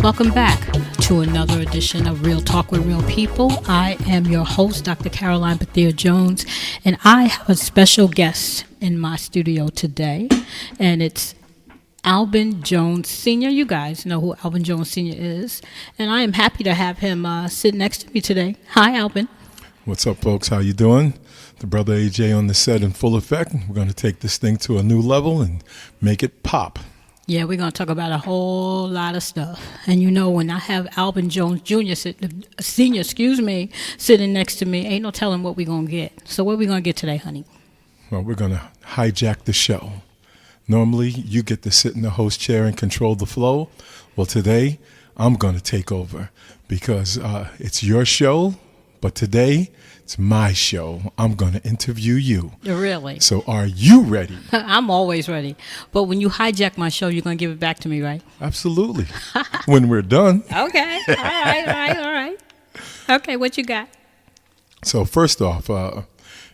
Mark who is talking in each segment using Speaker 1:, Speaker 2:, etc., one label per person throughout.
Speaker 1: Welcome back to another edition of Real Talk with Real People. I am your host, Dr. Karoline Bethea-Jones, and I have a special guest in my studio today, and it's Alban Jones Sr. You guys know who Alban Jones Sr. is, and I am happy to have him sit next to me today. Hi, Alban.
Speaker 2: What's up, folks? How you doing? The brother AJ on the set in full effect. We're going to take this thing to a new level and make it pop.
Speaker 1: Yeah, we're going to talk about a whole lot of stuff. And you know, when I have Alban Jones Sr. sitting next to me, ain't no telling what we're going to get. So what are we going to get today, honey?
Speaker 2: Well, we're going to hijack the show. Normally, you get to sit in the host chair and control the flow. Well, today, I'm going to take over because it's your show, but today, it's my show. I'm going to interview you.
Speaker 1: Really?
Speaker 2: So are you ready?
Speaker 1: I'm always ready. But when you hijack my show, you're going to give it back to me, right?
Speaker 2: Absolutely. When we're done.
Speaker 1: Okay. All right. Okay, what you got?
Speaker 2: So first off,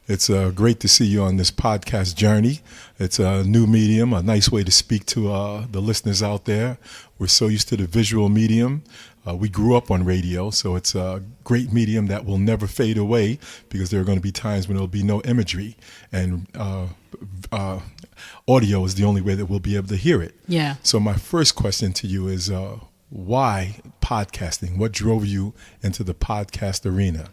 Speaker 2: it's great to see you on this podcast journey. It's a new medium, a nice way to speak to the listeners out there. We're so used to the visual medium. We grew up on radio, so it's a great medium that will never fade away because there are going to be times when there will be no imagery, and audio is the only way that we'll be able to hear it.
Speaker 1: Yeah.
Speaker 2: So my first question to you is, why podcasting? What drove you into the podcast arena?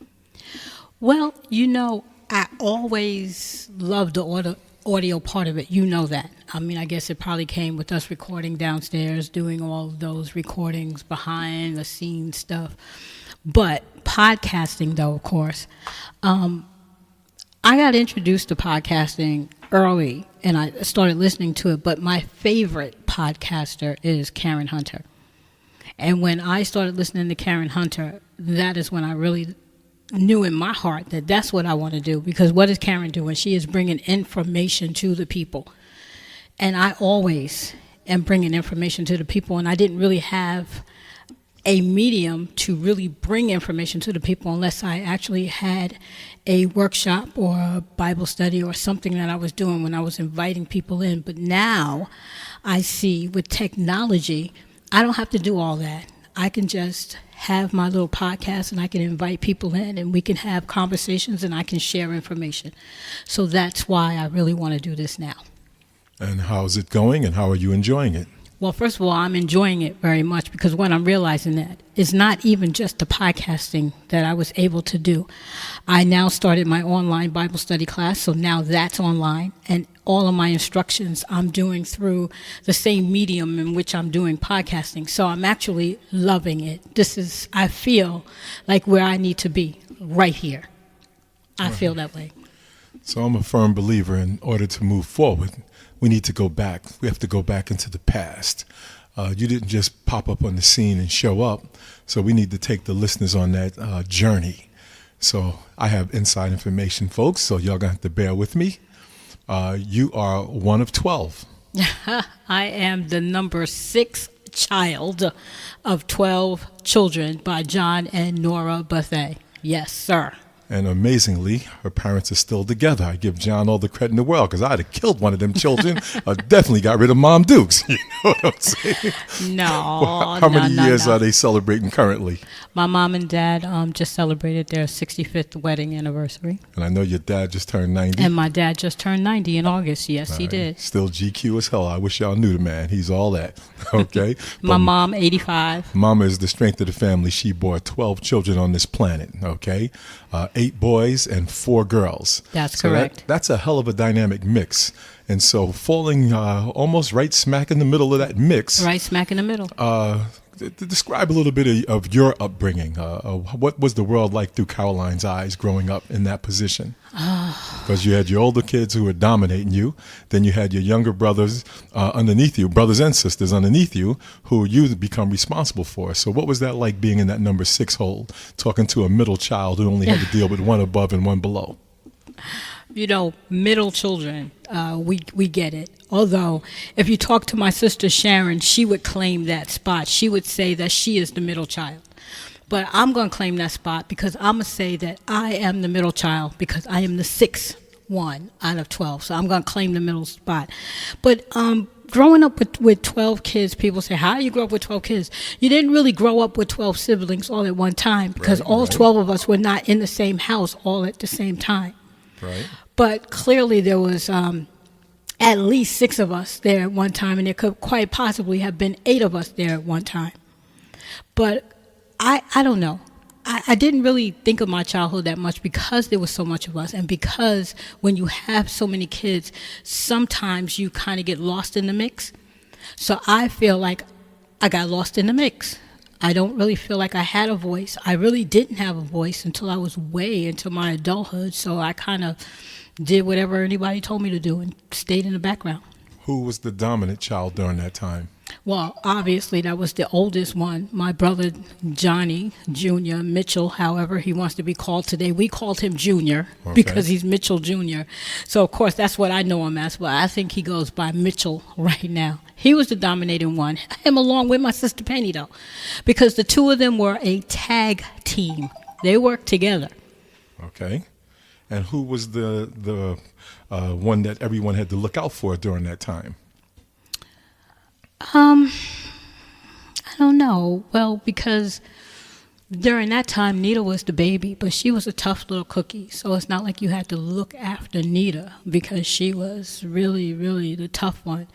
Speaker 1: Well, you know, I always loved the audio part of it. You know that. I mean, I guess it probably came with us recording downstairs, doing all of those recordings behind the scenes stuff. But podcasting, though, of course, I got introduced to podcasting early, and I started listening to it. But my favorite podcaster is Karen Hunter. And when I started listening to Karen Hunter, that is when I really knew in my heart that that's what I want to do, because what is Karen doing? She is bringing information to the people, and I always am bringing information to the people, and I didn't really have a medium to really bring information to the people unless I actually had a workshop or a Bible study or something that I was doing when I was inviting people in. But now I see with technology, I don't have to do all that. I can just have my little podcast and I can invite people in and we can have conversations and I can share information. So that's why I really want to do this now.
Speaker 2: And how's it going and how are you enjoying it?
Speaker 1: Well, first of all, I'm enjoying it very much because what I'm realizing that it's not even just the podcasting that I was able to do. I now started my online Bible study class, so now that's online, and all of my instructions I'm doing through the same medium in which I'm doing podcasting. So I'm actually loving it. This is, I feel like where I need to be right here. I feel that way.
Speaker 2: So I'm a firm believer in order to move forward, we need to go back. We have to go back into the past. You didn't just pop up on the scene and show up. So we need to take the listeners on that journey. So I have inside information, folks, so y'all gonna have to bear with me. You are one of 12.
Speaker 1: I am the number 6 child of 12 children by John and Nora Bethea. Yes, sir.
Speaker 2: And amazingly, her parents are still together. I give John all the credit in the world because I'd have killed one of them children. I definitely got rid of Mom Dukes. You know what I'm saying?
Speaker 1: No.
Speaker 2: How many years are they celebrating currently?
Speaker 1: My mom and dad just celebrated their 65th wedding anniversary.
Speaker 2: And I know your dad just turned 90.
Speaker 1: And my dad just turned 90 in August. Yes, he did.
Speaker 2: Still GQ as hell. I wish y'all knew the man. He's all that. Okay.
Speaker 1: My mom, 85.
Speaker 2: Mama is the strength of the family. She bore 12 children on this planet. Okay. 8 boys and 4 girls.
Speaker 1: That's correct.
Speaker 2: That's a hell of a dynamic mix. And so falling almost right smack in the middle of that mix.
Speaker 1: Right smack in the middle.
Speaker 2: Describe a little bit of your upbringing. What was the world like through Karoline's eyes growing up in that position? Because you had your older kids who were dominating you. Then you had your younger brothers underneath you, brothers and sisters underneath you, who you become responsible for. So what was that like being in that number 6 hole, talking to a middle child who only had to deal with one above and one below?
Speaker 1: You know, middle children, we get it. Although, if you talk to my sister Sharon, she would claim that spot. She would say that she is the middle child. But I'm going to claim that spot because I'm going to say that I am the middle child because I am the 6th one out of 12. So I'm going to claim the middle spot. But growing up with 12 kids, people say, how do you grow up with 12 kids? You didn't really grow up with 12 siblings all at one time, because all 12 of us were not in the same house all at the same time.
Speaker 2: Right.
Speaker 1: But clearly there was at least 6 of us there at one time, and there could quite possibly have been 8 of us there at one time. But I don't know. I didn't really think of my childhood that much, because there was so much of us, and because when you have so many kids, sometimes you kind of get lost in the mix. So I feel like I got lost in the mix. I don't really feel like I had a voice. I really didn't have a voice until I was way into my adulthood, so I kind of did whatever anybody told me to do and stayed in the background.
Speaker 2: Who was the dominant child during that time?
Speaker 1: Well, obviously, that was the oldest one, my brother Johnny Jr. Mitchell, however he wants to be called today. We called him Junior because he's Mitchell Jr. So, of course, that's what I know him as, but I think he goes by Mitchell right now. He was the dominating one, him along with my sister Penny, though, because the two of them were a tag team. They worked together.
Speaker 2: Okay. And who was the one that everyone had to look out for during that time?
Speaker 1: I don't know. Well, because during that time, Nita was the baby, but she was a tough little cookie. So it's not like you had to look after Nita, because she was really, really the tough one.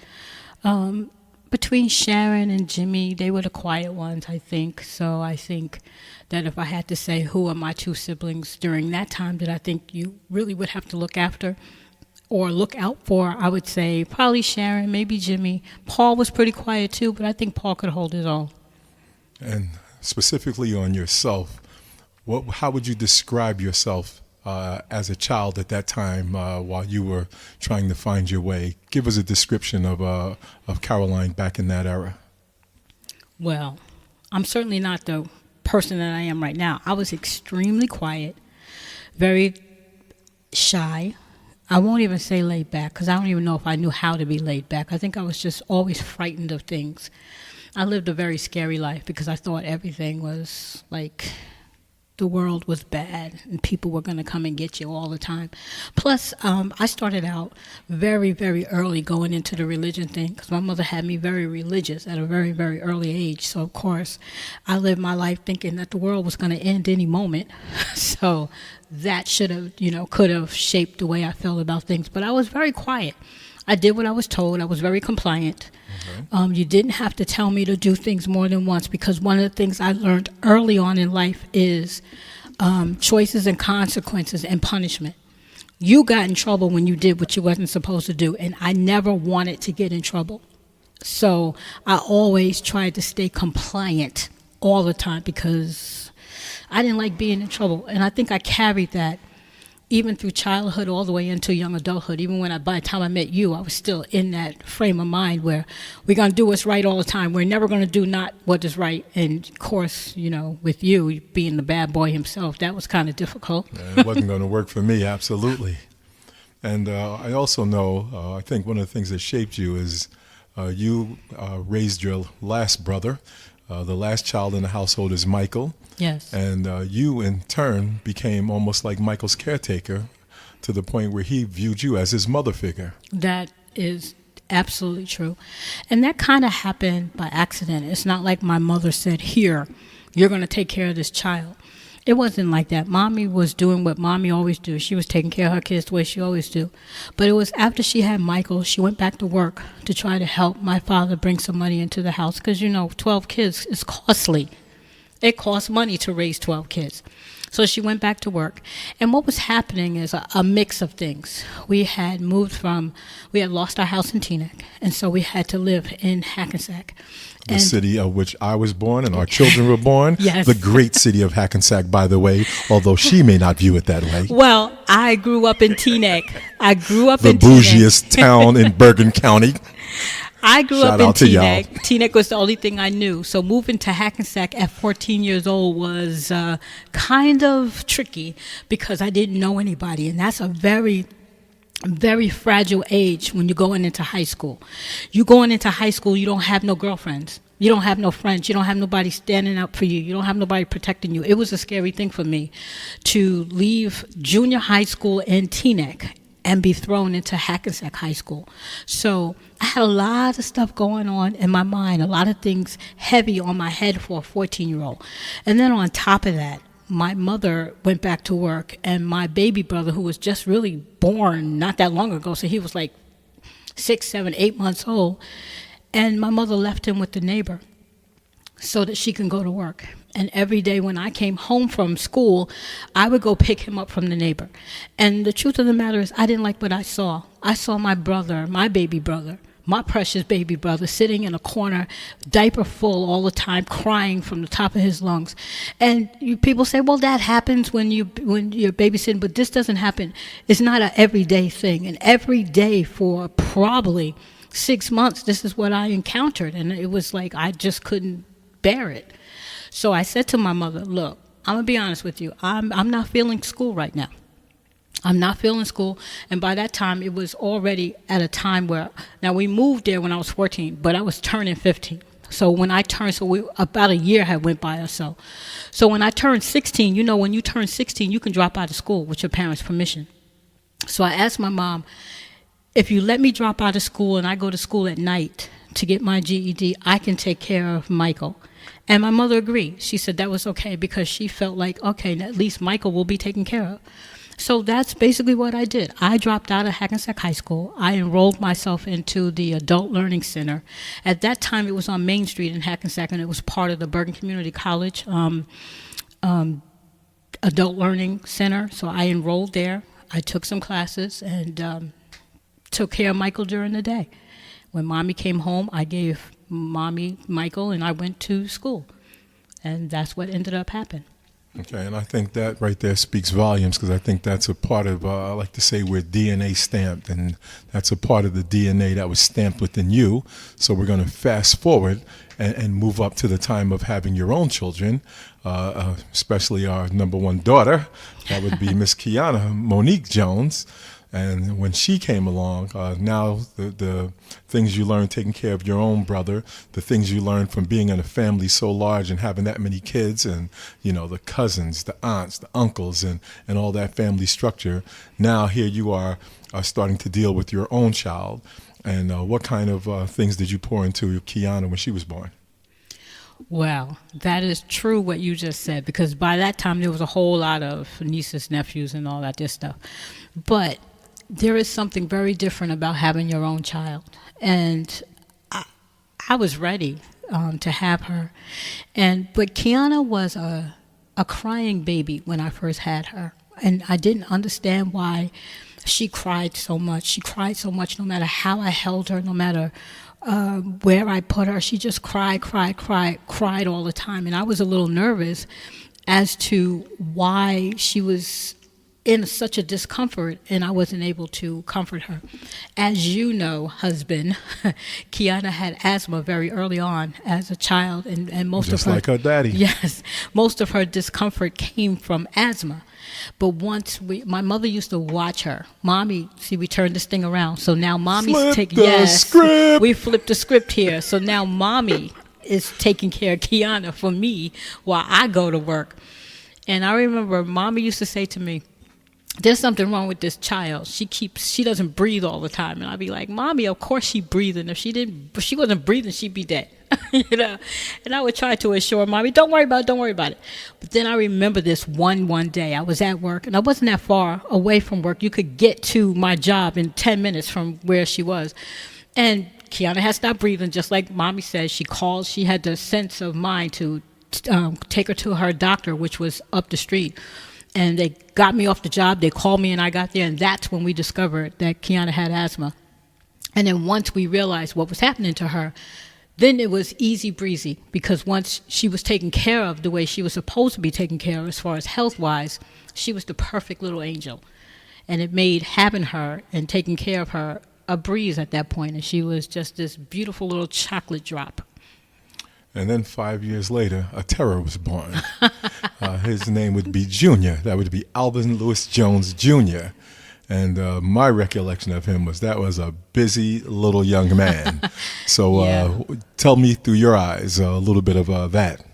Speaker 1: Between Sharon and Jimmy, they were the quiet ones, I think. So I think that if I had to say who are my 2 siblings during that time that I think you really would have to look after or look out for, I would say probably Sharon, maybe Jimmy. Paul was pretty quiet too, but I think Paul could hold his own.
Speaker 2: And specifically on yourself, how would you describe yourself as a child at that time while you were trying to find your way? Give us a description of Karoline back in that era.
Speaker 1: Well, I'm certainly not the person that I am right now. I was extremely quiet, very shy. I won't even say laid back, because I don't even know if I knew how to be laid back. I think I was just always frightened of things. I lived a very scary life because I thought everything was like the world was bad and people were going to come and get you all the time. Plus, I started out very, very early going into the religion thing, because my mother had me very religious at a very, very early age. So, of course, I lived my life thinking that the world was going to end any moment. So that should have, could have shaped the way I felt about things. But I was very quiet. I did what I was told. I was very compliant. Okay. You didn't have to tell me to do things more than once, because one of the things I learned early on in life is choices and consequences and punishment. You got in trouble when you did what you wasn't supposed to do, and I never wanted to get in trouble. So I always tried to stay compliant all the time, because I didn't like being in trouble. And I think I carried that even through childhood all the way into young adulthood. Even when by the time I met you, I was still in that frame of mind where we're going to do what's right all the time. We're never going to do not what is right. And, of course, with you being the bad boy himself, that was kind of difficult.
Speaker 2: It wasn't going to work for me, absolutely. And I also know, I think one of the things that shaped you is you raised your last brother. The last child in the household is Michael.
Speaker 1: Yes.
Speaker 2: And you, in turn, became almost like Michael's caretaker, to the point where he viewed you as his mother figure.
Speaker 1: That is absolutely true. And that kind of happened by accident. It's not like my mother said, here, you're going to take care of this child. It wasn't like that. Mommy was doing what Mommy always do. She was taking care of her kids the way she always do. But it was after she had Michael, she went back to work to try to help my father bring some money into the house. Because, 12 kids is costly. It costs money to raise 12 kids. So she went back to work. And what was happening is a mix of things. We had lost our house in Teaneck. And so we had to live in Hackensack.
Speaker 2: The city of which I was born and our children were born.
Speaker 1: Yes.
Speaker 2: The great city of Hackensack, by the way, although she may not view it that way.
Speaker 1: Well, I grew up in Teaneck.
Speaker 2: The bougiest town in Bergen County.
Speaker 1: I grew up in Teaneck. Teaneck was the only thing I knew. So moving to Hackensack at 14 years old was kind of tricky, because I didn't know anybody. And that's a very, very fragile age when you're going into high school. You going into high school, you don't have no girlfriends. You don't have no friends. You don't have nobody standing up for you. You don't have nobody protecting you. It was a scary thing for me to leave junior high school in Teaneck and be thrown into Hackensack High School. So I had a lot of stuff going on in my mind, a lot of things heavy on my head for a 14-year-old. And then on top of that, my mother went back to work, and my baby brother, who was just really born not that long ago, so he was like 6, 7, 8 months old, and my mother left him with the neighbor so that she can go to work. And every day when I came home from school, I would go pick him up from the neighbor. And the truth of the matter is, I didn't like what I saw. I saw my brother, my baby brother, my precious baby brother, sitting in a corner, diaper full all the time, crying from the top of his lungs. And people say, well, that happens when you're babysitting, but this doesn't happen. It's not an everyday thing. And every day for probably 6 months, this is what I encountered. And it was like I just couldn't bear it. So I said to my mother, look, I'm going to be honest with you. I'm not feeling school right now. I'm not feeling school. And by that time, it was already at a time where, now we moved there when I was 14, but I was turning 15. So when I turned, about a year had went by or so. So when I turned 16, when you turn 16, you can drop out of school with your parents' permission. So I asked my mom, if you let me drop out of school and I go to school at night to get my GED, I can take care of Michael. And my mother agreed. She said that was okay because she felt like, okay, at least Michael will be taken care of. So that's basically what I did. I dropped out of Hackensack High School. I enrolled myself into the Adult Learning Center. At that time, it was on Main Street in Hackensack, and it was part of the Bergen Community College Adult Learning Center. So I enrolled there. I took some classes and took care of Michael during the day. When Mommy came home, I gave Mommy Michael, and I went to school. And that's what ended up happening.
Speaker 2: Okay, and I think that right there speaks volumes because I think that's a part of, I like to say we're DNA stamped, and that's a part of the DNA that was stamped within you. So we're going to fast forward and move up to the time of having your own children, especially our number one daughter. That would be Miss Kiana Monique Jones. And when she came along, now the things you learned taking care of your own brother, the things you learned from being in a family so large and having that many kids and, the cousins, the aunts, the uncles, and all that family structure. Now here you are starting to deal with your own child. And what kind of things did you pour into Kiana when she was born?
Speaker 1: Well, that is true what you just said, because by that time there was a whole lot of nieces, nephews, and all that stuff. But there is something very different about having your own child. And I was ready to have her. But Kiana was a crying baby when I first had her. And I didn't understand why she cried so much. She cried so much no matter how I held her, no matter where I put her. She just cried all the time. And I was a little nervous as to why she was in such a discomfort, and I wasn't able to comfort her. As you know, husband, Kiana had asthma very early on as a child, and most
Speaker 2: just
Speaker 1: of her,
Speaker 2: like her daddy.
Speaker 1: Yes, most of her discomfort came from asthma. But once my mother used to watch her. Mommy, see, we turned this thing around. So now Mommy's taking,
Speaker 2: script.
Speaker 1: We flipped the script here. So now Mommy is taking care of Kiana for me while I go to work. And I remember Mommy used to say to me, there's something wrong with this child. She doesn't breathe all the time. And I'd be like, Mommy, of course she's breathing. If she wasn't breathing, she'd be dead. And I would try to assure Mommy, don't worry about it. But then I remember this one day I was at work, and I wasn't that far away from work. You could get to my job in 10 minutes from where she was. And Kiana had stopped breathing, just like Mommy said. She called. She had the sense of mind to take her to her doctor, which was up the street. And they got me off the job. They called me, and I got there. And that's when we discovered that Kiana had asthma. And then once we realized what was happening to her, then it was easy breezy, because once she was taken care of the way she was supposed to be taken care of as far as health-wise, she was the perfect little angel. And it made having her and taking care of her a breeze at that point. And she was just this beautiful little chocolate drop.
Speaker 2: And then 5 years later, a terror was born. His name would be Junior. That would be Alban Lewis Jones Jr. And my recollection of him was that was a busy little young man. So tell me through your eyes a little bit of that.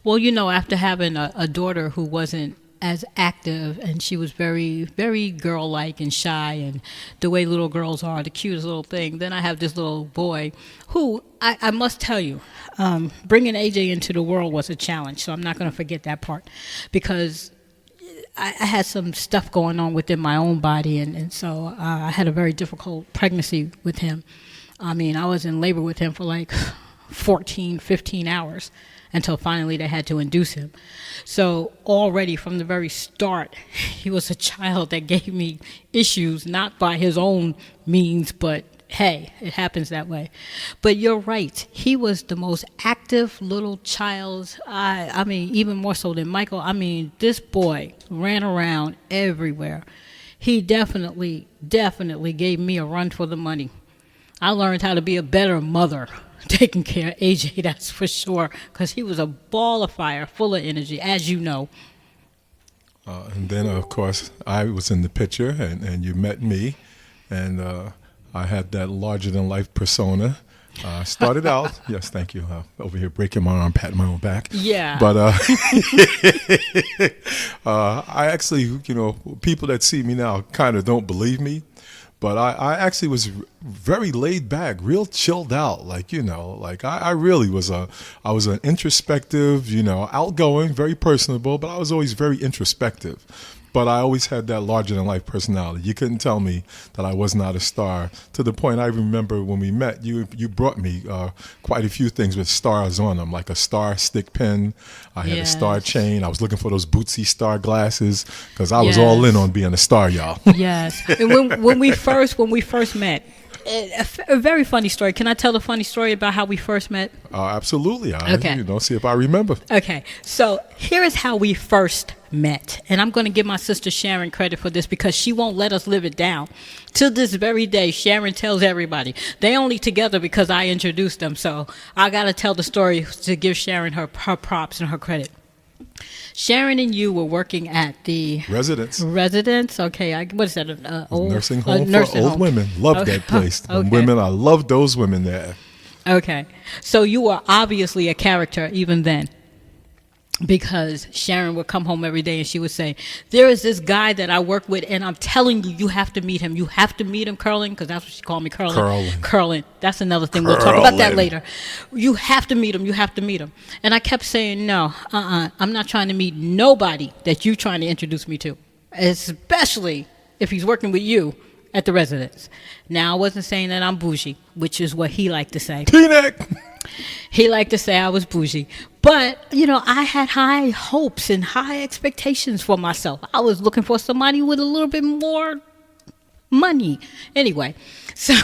Speaker 1: Well, after having a daughter who wasn't as active, and she was very, very girl-like and shy, and the way little girls are, the cutest little thing. Then I have this little boy who, I must tell you, bringing AJ into the world was a challenge, so I'm not going to forget that part, because I had some stuff going on within my own body, and so I had a very difficult pregnancy with him. I mean, I was in labor with him for like 14, 15 hours until finally they had to induce him. So already from the very start, he was a child that gave me issues, not by his own means, but hey, it happens that way. But you're right. He was the most active little child. I mean, even more so than Michael. I mean, this boy ran around everywhere. He definitely gave me a run for the money. I learned how to be a better mother taking care of AJ, that's for sure, because he was a ball of fire, full of energy, as you know.
Speaker 2: And then, of course, I was in the picture, and you met me, and I had that larger-than-life persona. Started out, yes, thank you, over here breaking my arm, patting my own back.
Speaker 1: Yeah.
Speaker 2: But I actually, people that see me now kind of don't believe me. But I actually was very laid back, real chilled out. Like, I really was I was an introspective, outgoing, very personable, but I was always very introspective. But I always had that larger-than-life personality. You couldn't tell me that I was not a star. To the point I remember when we met, you brought me quite a few things with stars on them, like a star stick pin. I had a star chain. I was looking for those Bootsy star glasses because I was all in on being a star, y'all.
Speaker 1: Yes. And when we first met, a very funny story. Can I tell a funny story about how we first met?
Speaker 2: Absolutely.
Speaker 1: Okay.
Speaker 2: See if I remember.
Speaker 1: Okay. So here is how we first met. And I'm going to give my sister Sharon credit for this because she won't let us live it down. To this very day, Sharon tells everybody. They only together because I introduced them. So I got to tell the story to give Sharon her props and her credit. Sharon and you were working at the
Speaker 2: Residence.
Speaker 1: Okay, what is that?
Speaker 2: Nursing home for old women. Love that place.
Speaker 1: Okay.
Speaker 2: Women, I love those women there.
Speaker 1: Okay, so you were obviously a character even then, because Sharon would come home every day and she would say, "There is this guy that I work with, and I'm telling you, you have to meet him. You have to meet him, Karoline," because that's what she called me, Karoline. Karoline. That's another thing. We'll talk about that later. You have to meet him. You have to meet him. And I kept saying, no, I'm not trying to meet nobody that you're trying to introduce me to, especially if he's working with you at the residence. Now, I wasn't saying that I'm bougie, which is what he liked to say.
Speaker 2: T-neck.
Speaker 1: He liked to say I was bougie. But, I had high hopes and high expectations for myself. I was looking for somebody with a little bit more money. Anyway, so...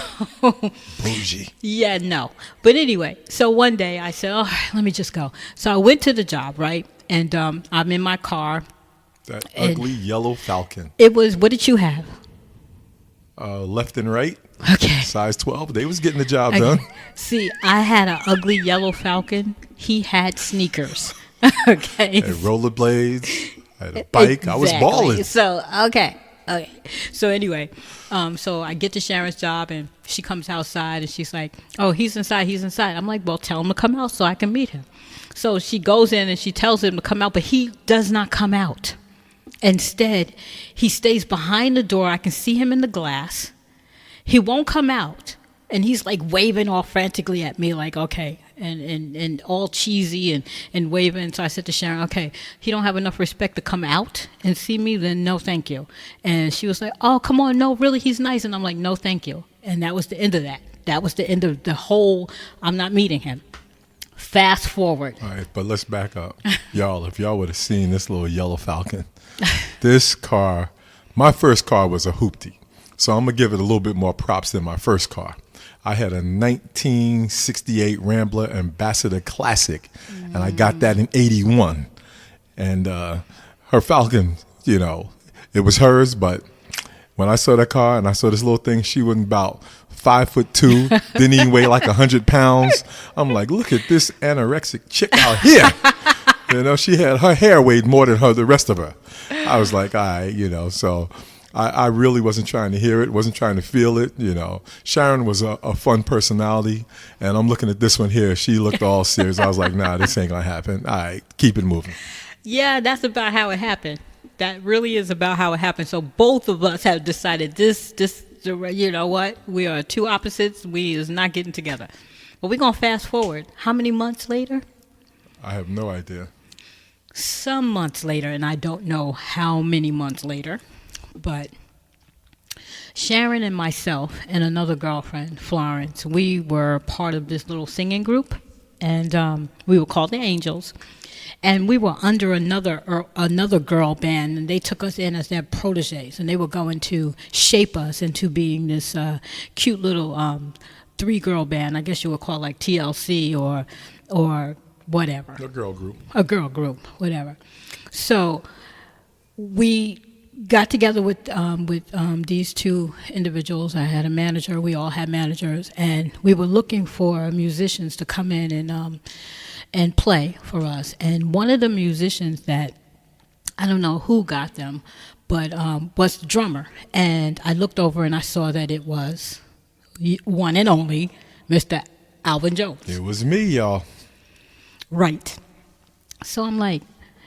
Speaker 2: Bougie.
Speaker 1: Yeah, no. But anyway, so one day I said, all right, let me just go. So I went to the job, right? And I'm in my car.
Speaker 2: That ugly yellow Falcon.
Speaker 1: It was, what did you have?
Speaker 2: Left and right.
Speaker 1: Okay.
Speaker 2: Size 12. They was getting the job done.
Speaker 1: See, I had an ugly yellow Falcon. He had sneakers. Okay.
Speaker 2: And rollerblades. I had a bike. Exactly. I was balling.
Speaker 1: So, okay. So anyway, so I get to Sharon's job and she comes outside and she's like, "Oh, he's inside. I'm like, "Well, tell him to come out so I can meet him." So she goes in and she tells him to come out, but he does not come out. Instead, he stays behind the door. I can see him in the glass. He won't come out. And he's like waving all frantically at me like, okay, and all cheesy and waving. So I said to Sharon, okay, he don't have enough respect to come out and see me, then no, thank you. And she was like, oh, come on, no, really, he's nice. And I'm like, no, thank you. And that was the end of that. That was the end of the whole, I'm not meeting him. Fast forward.
Speaker 2: All right, but let's back up. Y'all, if y'all would have seen this little yellow Falcon, this car, my first car was a hoopty. So I'm going to give it a little bit more props than my first car. I had a 1968 Rambler Ambassador Classic, and I got that in 81. And her Falcon, it was hers, but when I saw that car and I saw this little thing, she wasn't about 5'2", didn't even weigh like 100 pounds. I'm like, look at this anorexic chick out here. She had, her hair weighed more than the rest of her. I was like, all right, so I really wasn't trying to hear it, wasn't trying to feel it, Sharon was a fun personality, and I'm looking at this one here. She looked all serious. I was like, nah, this ain't gonna happen. All right, keep it moving.
Speaker 1: Yeah, that's about how it happened. That really is about how it happened. So both of us have decided this, you know what? We are two opposites. We is not getting together. But we're going to fast forward. How many months later?
Speaker 2: I have no idea.
Speaker 1: Some months later, and I don't know how many months later, but Sharon and myself and another girlfriend, Florence, we were part of this little singing group, and we were called the Angels. And we were under another girl band, and they took us in as their proteges, and they were going to shape us into being this cute little three-girl band. I guess you would call it like TLC or whatever.
Speaker 2: A girl group.
Speaker 1: A girl group, whatever. So we got together with these two individuals. I had a manager. We all had managers, and we were looking for musicians to come in and play for us. And one of the musicians that, I don't know who got them, but was the drummer. And I looked over and I saw that it was one and only Mr. Alban Jones.
Speaker 2: It was me, y'all.
Speaker 1: Right. So I'm like,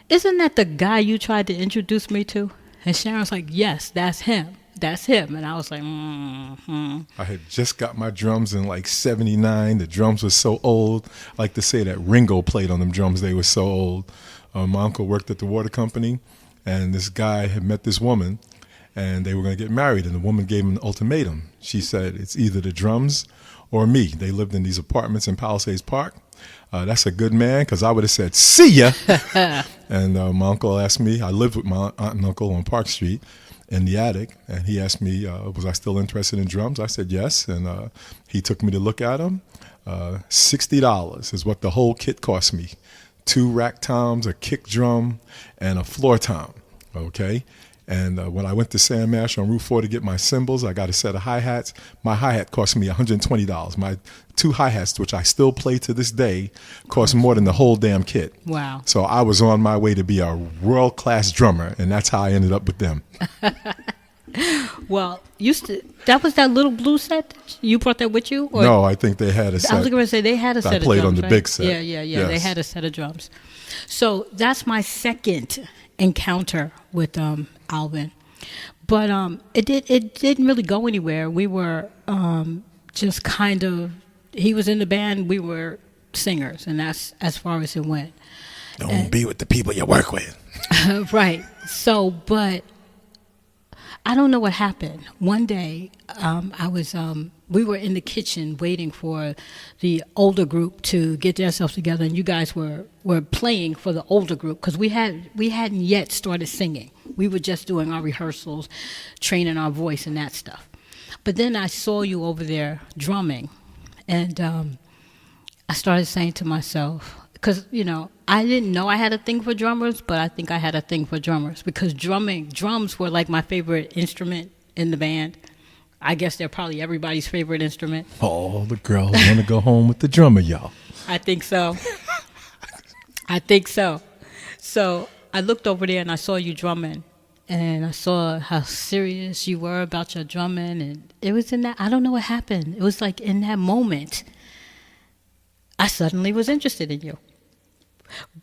Speaker 1: isn't that the guy you tried to introduce me to? And Sharon's like, yes, that's him. That's him. And I was like,
Speaker 2: I had just got my drums in like 79. The drums were so old. I like to say that Ringo played on them drums. They were so old. My uncle worked at the water company, and this guy had met this woman, and they were going to get married. And the woman gave him an ultimatum. She said, it's either the drums or me. They lived in these apartments in Palisades Park. That's a good man, because I would have said, see ya. And my uncle asked me, I lived with my aunt and uncle on Park Street in the attic, and he asked me, was I still interested in drums? I said yes, and he took me to look at them. $60 is what the whole kit cost me. 2 rack toms, a kick drum, and a floor tom, okay? And when I went to Sam Mash on Route 4 to get my cymbals, I got a set of hi-hats. My hi-hat cost me $120. My 2 hi-hats, which I still play to this day, cost more than the whole damn kit.
Speaker 1: wow.
Speaker 2: So I was on my way to be a world-class drummer, and that's how I ended up with them.
Speaker 1: Well, that was that little blue set? You brought that with you? Or?
Speaker 2: No, I think they had a set.
Speaker 1: I was going to say they had a set of drums.
Speaker 2: I played on the big set.
Speaker 1: Yeah.
Speaker 2: Yes.
Speaker 1: They had a set of drums. So that's my second encounter with Alban. But it didn't really go anywhere. We were just kind of, he was in the band, we were singers, and that's as far as it went.
Speaker 2: Don't be with the people you work with.
Speaker 1: Right. So, but I don't know what happened. One day, we were in the kitchen waiting for the older group to get themselves together, and you guys were playing for the older group, because we hadn't yet started singing. We were just doing our rehearsals, training our voice and that stuff. But then I saw you over there drumming, and I started saying to myself, because, I didn't know I had a thing for drummers, but I think I had a thing for drummers, because drums were like my favorite instrument in the band. I guess they're probably everybody's favorite instrument.
Speaker 2: All the girls want to go home with the drummer, y'all.
Speaker 1: I think so. I think so. So I looked over there and I saw you drumming, and I saw how serious you were about your drumming, and it was in that, I don't know what happened. It was like in that moment, I suddenly was interested in you.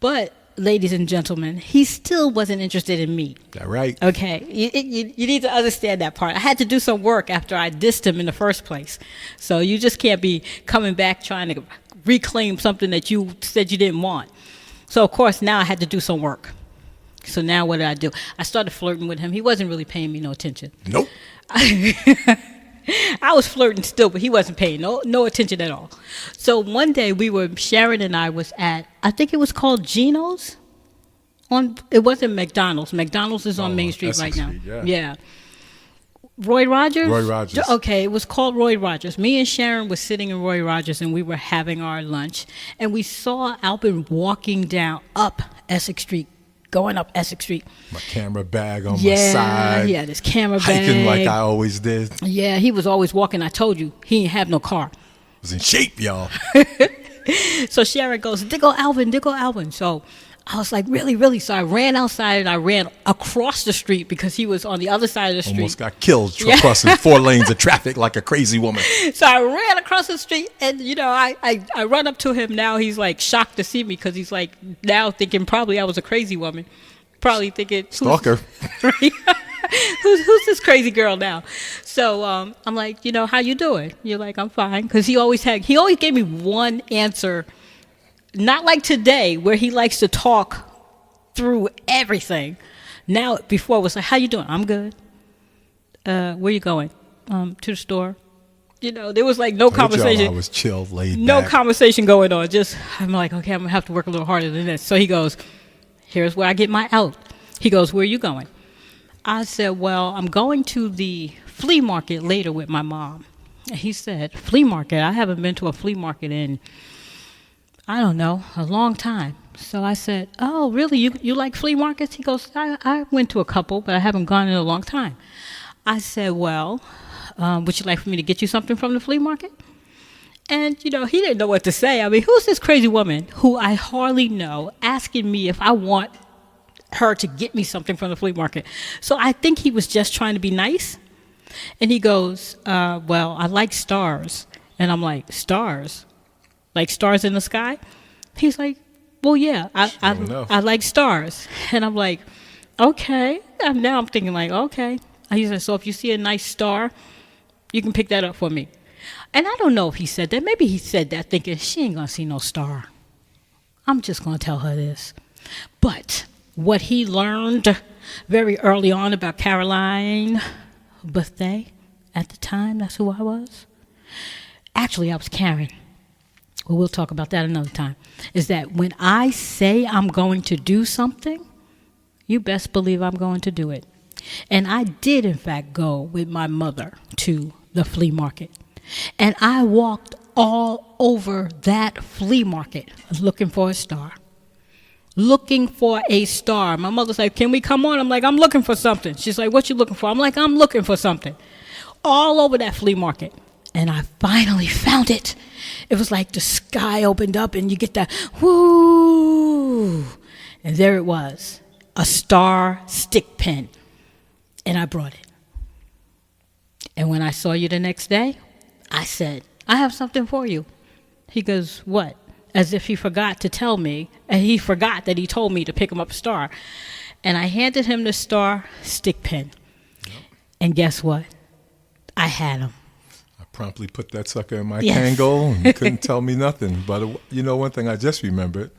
Speaker 1: But, ladies and gentlemen, he still wasn't interested in me.
Speaker 2: That right?
Speaker 1: Okay, you need to understand that part. I had to do some work after I dissed him in the first place. So you just can't be coming back trying to reclaim something that you said you didn't want. So, of course, now I had to do some work. So now what did I do? I started flirting with him. He wasn't really paying me no attention.
Speaker 2: Nope.
Speaker 1: I was flirting still, but he wasn't paying no attention at all. So one day Sharon and I was at, I think it was called Gino's. It wasn't McDonald's. McDonald's is on Main Street right now. Yeah. Roy Rogers?
Speaker 2: Roy Rogers.
Speaker 1: Okay, it was called Roy Rogers. Me and Sharon were sitting in Roy Rogers, and we were having our lunch. And we saw Alban walking up Essex Street, going up Essex Street.
Speaker 2: My camera bag on my side.
Speaker 1: Yeah, this camera bag.
Speaker 2: Hiking like I always did.
Speaker 1: Yeah, he was always walking. I told you, he didn't have no car.
Speaker 2: Was in shape, y'all.
Speaker 1: So Sharon goes, there go Alban. So I was like, really, really? So I ran outside and I ran across the street because he was on the other side of the street.
Speaker 2: Almost got killed crossing 4 lanes of traffic like a crazy woman.
Speaker 1: So I ran across the street and, I run up to him now. He's like shocked to see me because he's like now thinking probably I was a crazy woman. Probably thinking,
Speaker 2: Stalker.
Speaker 1: who's this crazy girl now? So I'm like, how you doing? You're like, I'm fine. Because he always gave me one answer. Not like today where he likes to talk through everything. Now, before it was like, how you doing? I'm good. Where you going? To the store. There was like no conversation.
Speaker 2: I was chill, laid
Speaker 1: no
Speaker 2: back.
Speaker 1: Conversation going on. Just, I'm like, okay, I'm going to have to work a little harder than this. So he goes, here's where I get my out. He goes, where are you going? I said, well, I'm going to the flea market later with my mom. And he said, flea market? I haven't been to a flea market in, I don't know, a long time. So I said, oh, really? You like flea markets? He goes, I went to a couple, but I haven't gone in a long time. I said, well, would you like for me to get you something from the flea market? And, he didn't know what to say. I mean, who's this crazy woman who I hardly know asking me if I want her to get me something from the flea market? So I think he was just trying to be nice. And he goes, well, I like stars. And I'm like, stars? Like stars in the sky? He's like, well, yeah, I like stars. And I'm like, okay. And now I'm thinking like, okay. He said, so if you see a nice star, you can pick that up for me. And I don't know if he said that. Maybe he said that thinking, she ain't going to see no star. I'm just going to tell her this. But what he learned very early on about Karoline Bethea, at the time, that's who I was. Actually, I was Karen. Well, we'll talk about that another time. Is that when I say I'm going to do something, you best believe I'm going to do it. And I did, in fact, go with my mother to the flea market. And I walked all over that flea market looking for a star. Looking for a star. My mother's like, can we come on? I'm like, I'm looking for something. She's like, what you looking for? I'm like, I'm looking for something. All over that flea market. And I finally found it. It was like the sky opened up and you get that, whoo. And there it was, a star stick pin. And I brought it. And when I saw you the next day, I said, I have something for you. He goes, what? As if he forgot to tell me, and he forgot that he told me to pick him up a star. And I handed him the star stick pin. Yep. And guess what? I had him.
Speaker 2: I promptly put that sucker in my Kango and couldn't tell me nothing. But one thing I just remembered,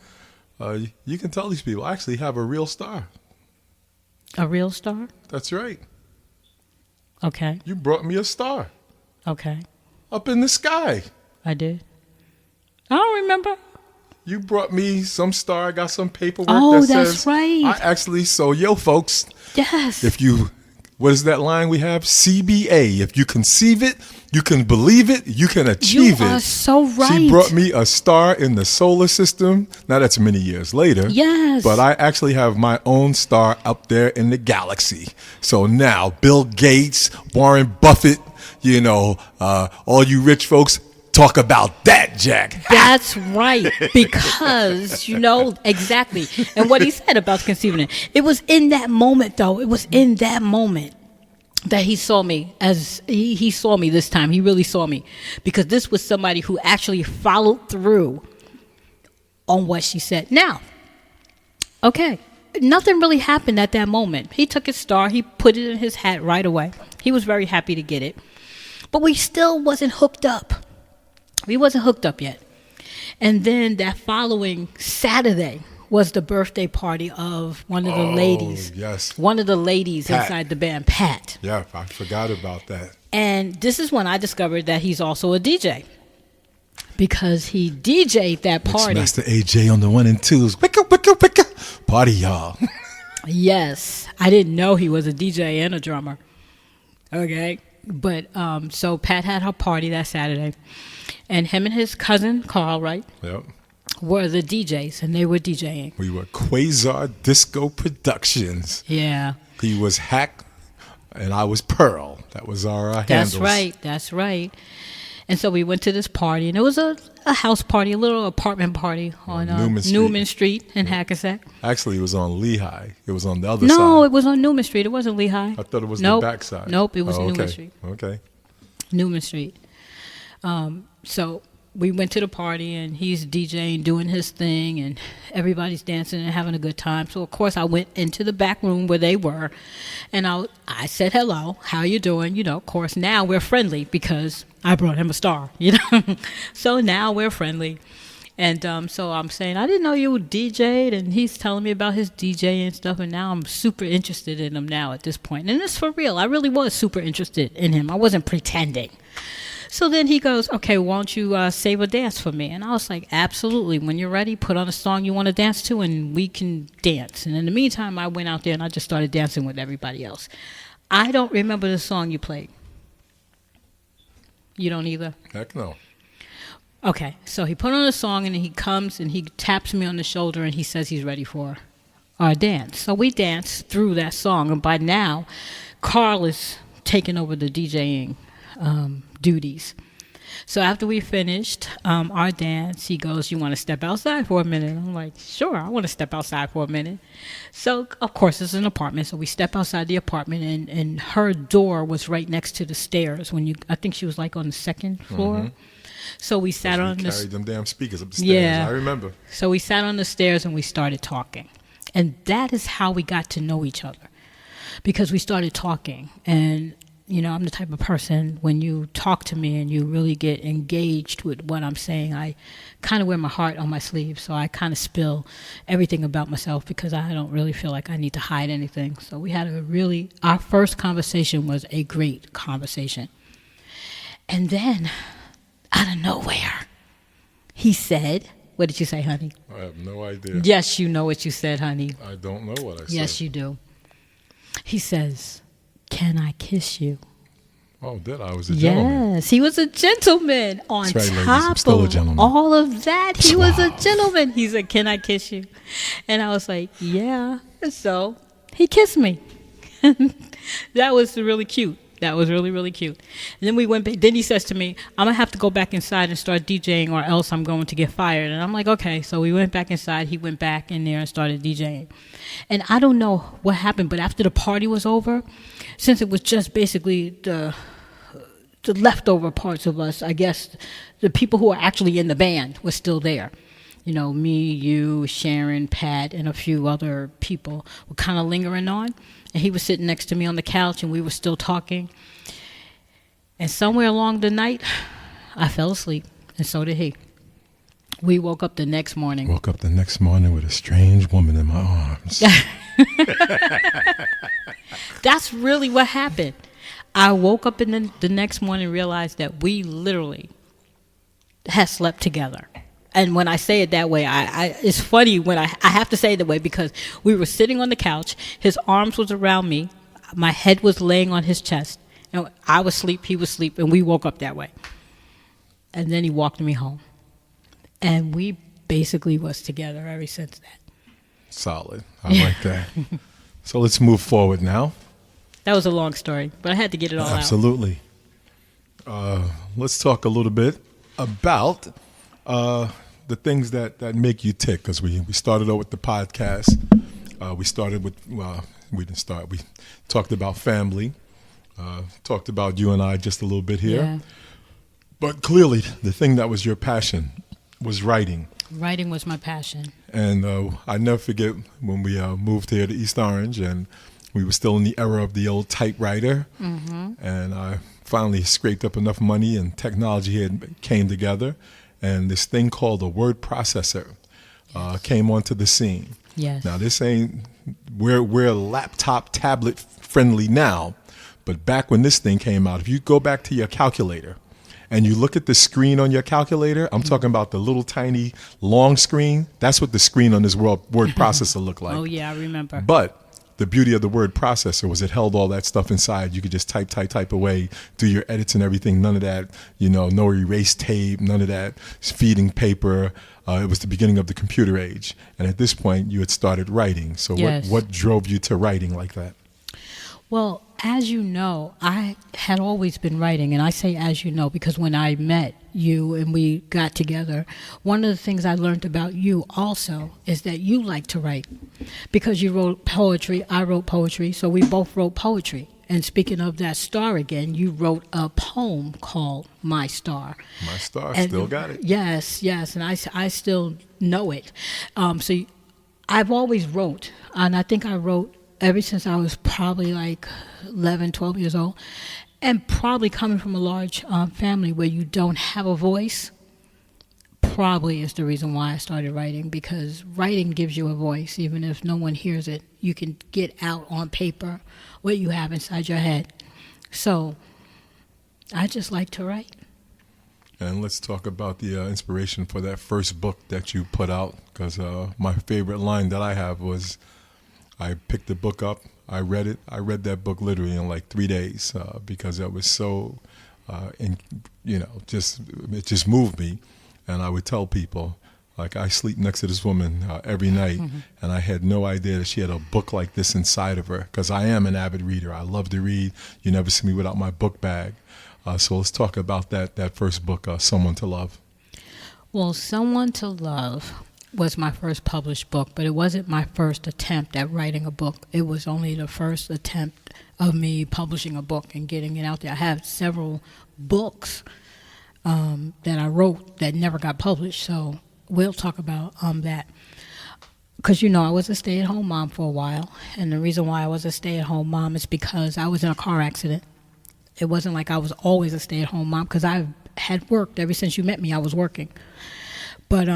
Speaker 2: you can tell these people, I actually have a real star.
Speaker 1: A real star?
Speaker 2: That's right.
Speaker 1: Okay.
Speaker 2: You brought me a star.
Speaker 1: Okay.
Speaker 2: Up in the sky.
Speaker 1: I did. I don't remember.
Speaker 2: You brought me some star. I got some paperwork
Speaker 1: that
Speaker 2: says.
Speaker 1: That's right.
Speaker 2: I actually, folks.
Speaker 1: Yes.
Speaker 2: What is that line we have? CBA. If you conceive it, you can believe it, you can achieve it.
Speaker 1: You are so right.
Speaker 2: She brought me a star in the solar system. Now that's many years later.
Speaker 1: Yes.
Speaker 2: But I actually have my own star up there in the galaxy. So now Bill Gates, Warren Buffett, all you rich folks, talk about that, Jack.
Speaker 1: That's right. Because, exactly. And what he said about conceiving it. It was in that moment, though. It was in that moment that he saw me as he saw me this time. He really saw me. Because this was somebody who actually followed through on what she said. Now, okay, nothing really happened at that moment. He took his star. He put it in his hat right away. He was very happy to get it. But we still wasn't hooked up. We wasn't hooked up yet. And then that following Saturday was the birthday party of one of the ladies.
Speaker 2: Yes.
Speaker 1: One of the ladies
Speaker 2: Pat.
Speaker 1: Inside the band, Pat.
Speaker 2: Yeah, I forgot about that.
Speaker 1: And this is when I discovered that he's also a DJ. Because he DJ'd that party.
Speaker 2: Master AJ on the 1 and 2s. Wicka, wicka, wicka. Party, y'all.
Speaker 1: Yes. I didn't know he was a DJ and a drummer. Okay. But so Pat had her party that Saturday. And him and his cousin, Carl, right?
Speaker 2: Yep.
Speaker 1: Were the DJs, and they were DJing.
Speaker 2: We were Quasar Disco Productions.
Speaker 1: Yeah.
Speaker 2: He was Hack, and I was Pearl. That was our handles.
Speaker 1: That's right. And so we went to this party, and it was a house party, a little apartment party on Newman Street in Hackensack.
Speaker 2: Actually, it was on Lehigh. It was on the other side.
Speaker 1: No, it was on Newman Street. It wasn't Lehigh.
Speaker 2: I thought it was the backside.
Speaker 1: Nope, it was Newman Street.
Speaker 2: Okay.
Speaker 1: Newman Street. So we went to the party, and he's DJing, doing his thing, and everybody's dancing and having a good time. So of course I went into the back room where they were, and I said hello, how you doing? You know, of course now we're friendly because I brought him a star, you know. So now we're friendly. And so I'm saying, I didn't know you DJ'd, and he's telling me about his DJ and stuff, and now I'm super interested in him now at this point. And it's for real. I really was super interested in him. I wasn't pretending. So then he goes, okay, why don't you save a dance for me? And I was like, absolutely. When you're ready, put on a song you want to dance to, and we can dance. And in the meantime, I went out there, and I just started dancing with everybody else. I don't remember the song you played. You don't either?
Speaker 2: Heck no.
Speaker 1: Okay, so he put on a song, and he comes and he taps me on the shoulder, and he says he's ready for our dance. So we danced through that song, and by now, Carl is taking over the DJing duties. So after we finished our dance, he goes, you want to step outside for a minute? I'm like, sure, I want to step outside for a minute. So, of course, it's an apartment, so we step outside the apartment, and her door was right next to the stairs. I think she was like on the second floor. Mm-hmm. So we sat on the...
Speaker 2: carried them damn speakers up the stairs.
Speaker 1: Yeah.
Speaker 2: I remember.
Speaker 1: So we sat on the stairs and we started talking. And that is how we got to know each other. Because we started talking. And, you know, I'm the type of person, when you talk to me and you really get engaged with what I'm saying, I kind of wear my heart on my sleeve. So I kind of spill everything about myself because I don't really feel like I need to hide anything. So we had our first conversation was a great conversation. And then... out of nowhere, he said, what did you say, honey?
Speaker 2: I have no idea.
Speaker 1: Yes, you know what you said, honey.
Speaker 2: I don't know what I said.
Speaker 1: Yes, you do. He says, can I kiss you?
Speaker 2: Oh, did I? Was a gentleman.
Speaker 1: Yes, he was a gentleman. On
Speaker 2: That's right,
Speaker 1: top
Speaker 2: ladies, I'm still
Speaker 1: of all of that, he
Speaker 2: Suave.
Speaker 1: was a gentleman. He said, can I kiss you? And I was like, yeah. So he kissed me. That was really cute. That was really, really cute. And then we went back. Then he says to me, I'm going to have to go back inside and start DJing or else I'm going to get fired. And I'm like, okay. So we went back inside. He went back in there and started DJing. And I don't know what happened, but after the party was over, since it was just basically the leftover parts of us, I guess the people who are actually in the band were still there. You know, me, you, Sharon, Pat, and a few other people were kind of lingering on. And he was sitting next to me on the couch, and we were still talking. And somewhere along the night, I fell asleep, and so did he. We woke up the next morning.
Speaker 2: Woke up the next morning with a strange woman in my arms.
Speaker 1: That's really what happened. I woke up in the next morning and realized that we literally had slept together. And when I say it that way, it's funny when I have to say it that way because we were sitting on the couch. His arms was around me. My head was laying on his chest. And I was asleep, he was asleep, and we woke up that way. And then he walked me home. And we basically was together ever since that.
Speaker 2: Solid. I like that. So let's move forward now.
Speaker 1: That was a long story, but I had to get it all out.
Speaker 2: Absolutely. Let's talk a little bit about... the things that make you tick, because we started out with the podcast. We started with, we didn't start. We talked about family, talked about you and I just a little bit here.
Speaker 1: Yeah.
Speaker 2: But clearly, the thing that was your passion was writing.
Speaker 1: Writing was my passion.
Speaker 2: And I never forget when we moved here to East Orange, and we were still in the era of the old typewriter. Mm-hmm. And I finally scraped up enough money, and technology came together. And this thing called a word processor came onto the scene.
Speaker 1: Yes.
Speaker 2: Now, this ain't, we're laptop, tablet friendly now, but back when this thing came out, if you go back to your calculator and you look at the screen on your calculator, I'm talking about the little tiny long screen, that's what the screen on this word processor looked like.
Speaker 1: Oh, yeah, I remember.
Speaker 2: But the beauty of the word processor was it held all that stuff inside. You could just type away, do your edits and everything. None of that, no erase tape, none of that feeding paper. It was the beginning of the computer age. And at this point, you had started writing. So
Speaker 1: yes.
Speaker 2: What drove you to writing like that?
Speaker 1: Well, as you know, I had always been writing. And I say as you know because when I met you and we got together, one of the things I learned about you also is that you like to write. Because you wrote poetry, I wrote poetry, so we both wrote poetry. And speaking of that star again, you wrote a poem called My Star.
Speaker 2: My Star,
Speaker 1: And
Speaker 2: still got it.
Speaker 1: Yes, yes, and I still know it. I've always wrote, and I think I wrote ever since I was probably like 11, 12 years old, and probably coming from a large family where you don't have a voice, probably is the reason why I started writing, because writing gives you a voice. Even if no one hears it, you can get out on paper what you have inside your head. So I just like to write.
Speaker 2: And let's talk about the inspiration for that first book that you put out, because my favorite line that I have was, I picked the book up, I read it. I read that book literally in like 3 days because it was so, it just moved me. And I would tell people, like, I sleep next to this woman every night, and I had no idea that she had a book like this inside of her, because I am an avid reader. I love to read. You never see me without my book bag. So let's talk about that first book, Someone to Love.
Speaker 1: Well, Someone to Love was my first published book, but it wasn't my first attempt at writing a book. It was only the first attempt of me publishing a book and getting it out there. I have several books that I wrote that never got published, so we'll talk about that. Because, I was a stay-at-home mom for a while, and the reason why I was a stay-at-home mom is because I was in a car accident. It wasn't like I was always a stay-at-home mom, because I had worked. Ever since you met me, I was working. But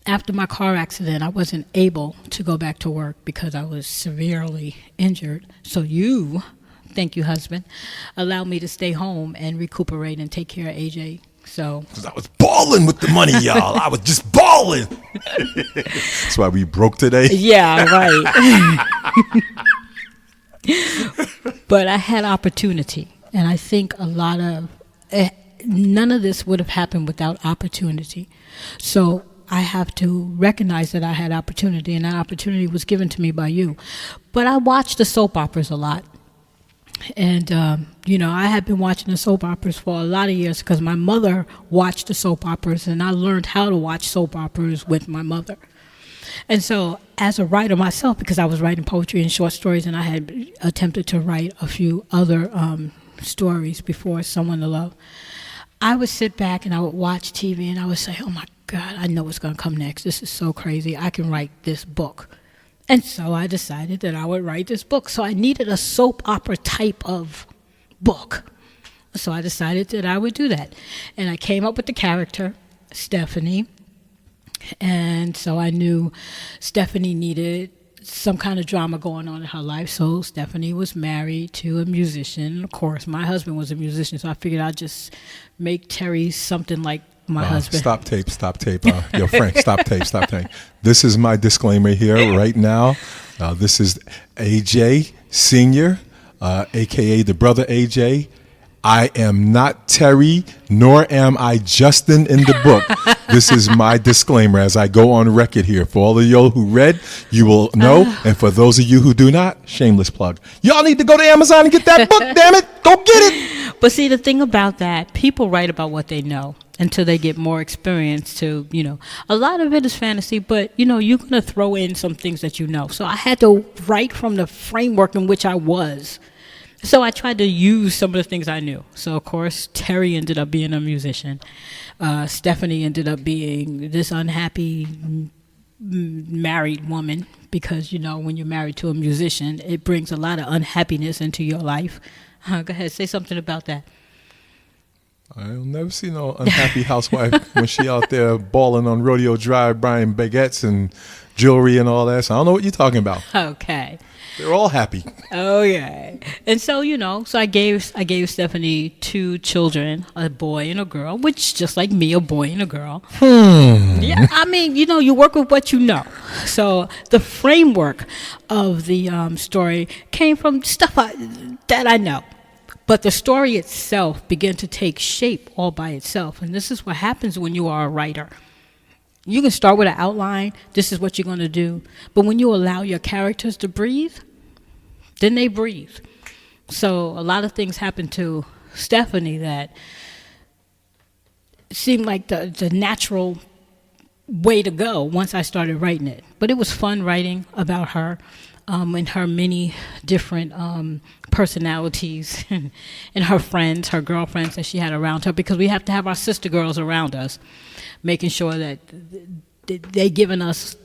Speaker 1: after my car accident, I wasn't able to go back to work because I was severely injured. So you, thank you, husband, allowed me to stay home and recuperate and take care of AJ. So,
Speaker 2: 'cause I was balling with the money, y'all. I was just balling. That's why we broke today.
Speaker 1: Yeah, right. But I had opportunity, and I think none of this would have happened without opportunity. So I have to recognize that I had opportunity, and that opportunity was given to me by you. But I watched the soap operas a lot. And, I had been watching the soap operas for a lot of years because my mother watched the soap operas, and I learned how to watch soap operas with my mother. And so as a writer myself, because I was writing poetry and short stories, and I had attempted to write a few other stories before Someone to Love, I would sit back and I would watch TV and I would say, oh my God, I know what's going to come next. This is so crazy. I can write this book. And so I decided that I would write this book. So I needed a soap opera type of book. So I decided that I would do that. And I came up with the character, Stephanie. And so I knew Stephanie needed some kind of drama going on in her life. So Stephanie was married to a musician. Of course, my husband was a musician, so I figured I'd just make Terry something like my husband. Stop tape.
Speaker 2: Yo, Frank, stop tape. This is my disclaimer here right now. This is AJ Sr., a.k.a. the brother AJ. I am not Terry, nor am I Justin in the book. This is my disclaimer as I go on record here. For all of y'all who read, you will know. And for those of you who do not, shameless plug. Y'all need to go to Amazon and get that book, damn it. Go get it.
Speaker 1: But see, the thing about that, people write about what they know until they get more experience to, a lot of it is fantasy, but, you're going to throw in some things that you know. So I had to write from the framework in which I was. So I tried to use some of the things I knew. So, of course, Terry ended up being a musician. Stephanie ended up being this unhappy married woman because, when you're married to a musician, it brings a lot of unhappiness into your life. Go ahead, say something about that.
Speaker 2: I'll never see no unhappy housewife when she out there balling on Rodeo Drive, buying baguettes and jewelry and all that. So I don't know what you're talking about.
Speaker 1: Okay.
Speaker 2: They're all happy.
Speaker 1: Okay. And so, so I gave Stephanie 2 children, a boy and a girl, which just like me, a boy and a girl. Yeah, I mean, you work with what you know. So the framework of the story came from stuff that I know. But the story itself began to take shape all by itself. And this is what happens when you are a writer. You can start with an outline. This is what you're going to do. But when you allow your characters to breathe, then they breathe. So a lot of things happened to Stephanie that seemed like the natural way to go once I started writing it. But it was fun writing about her and her many different personalities and her friends, her girlfriends that she had around her, because we have to have our sister girls around us, making sure that they giving us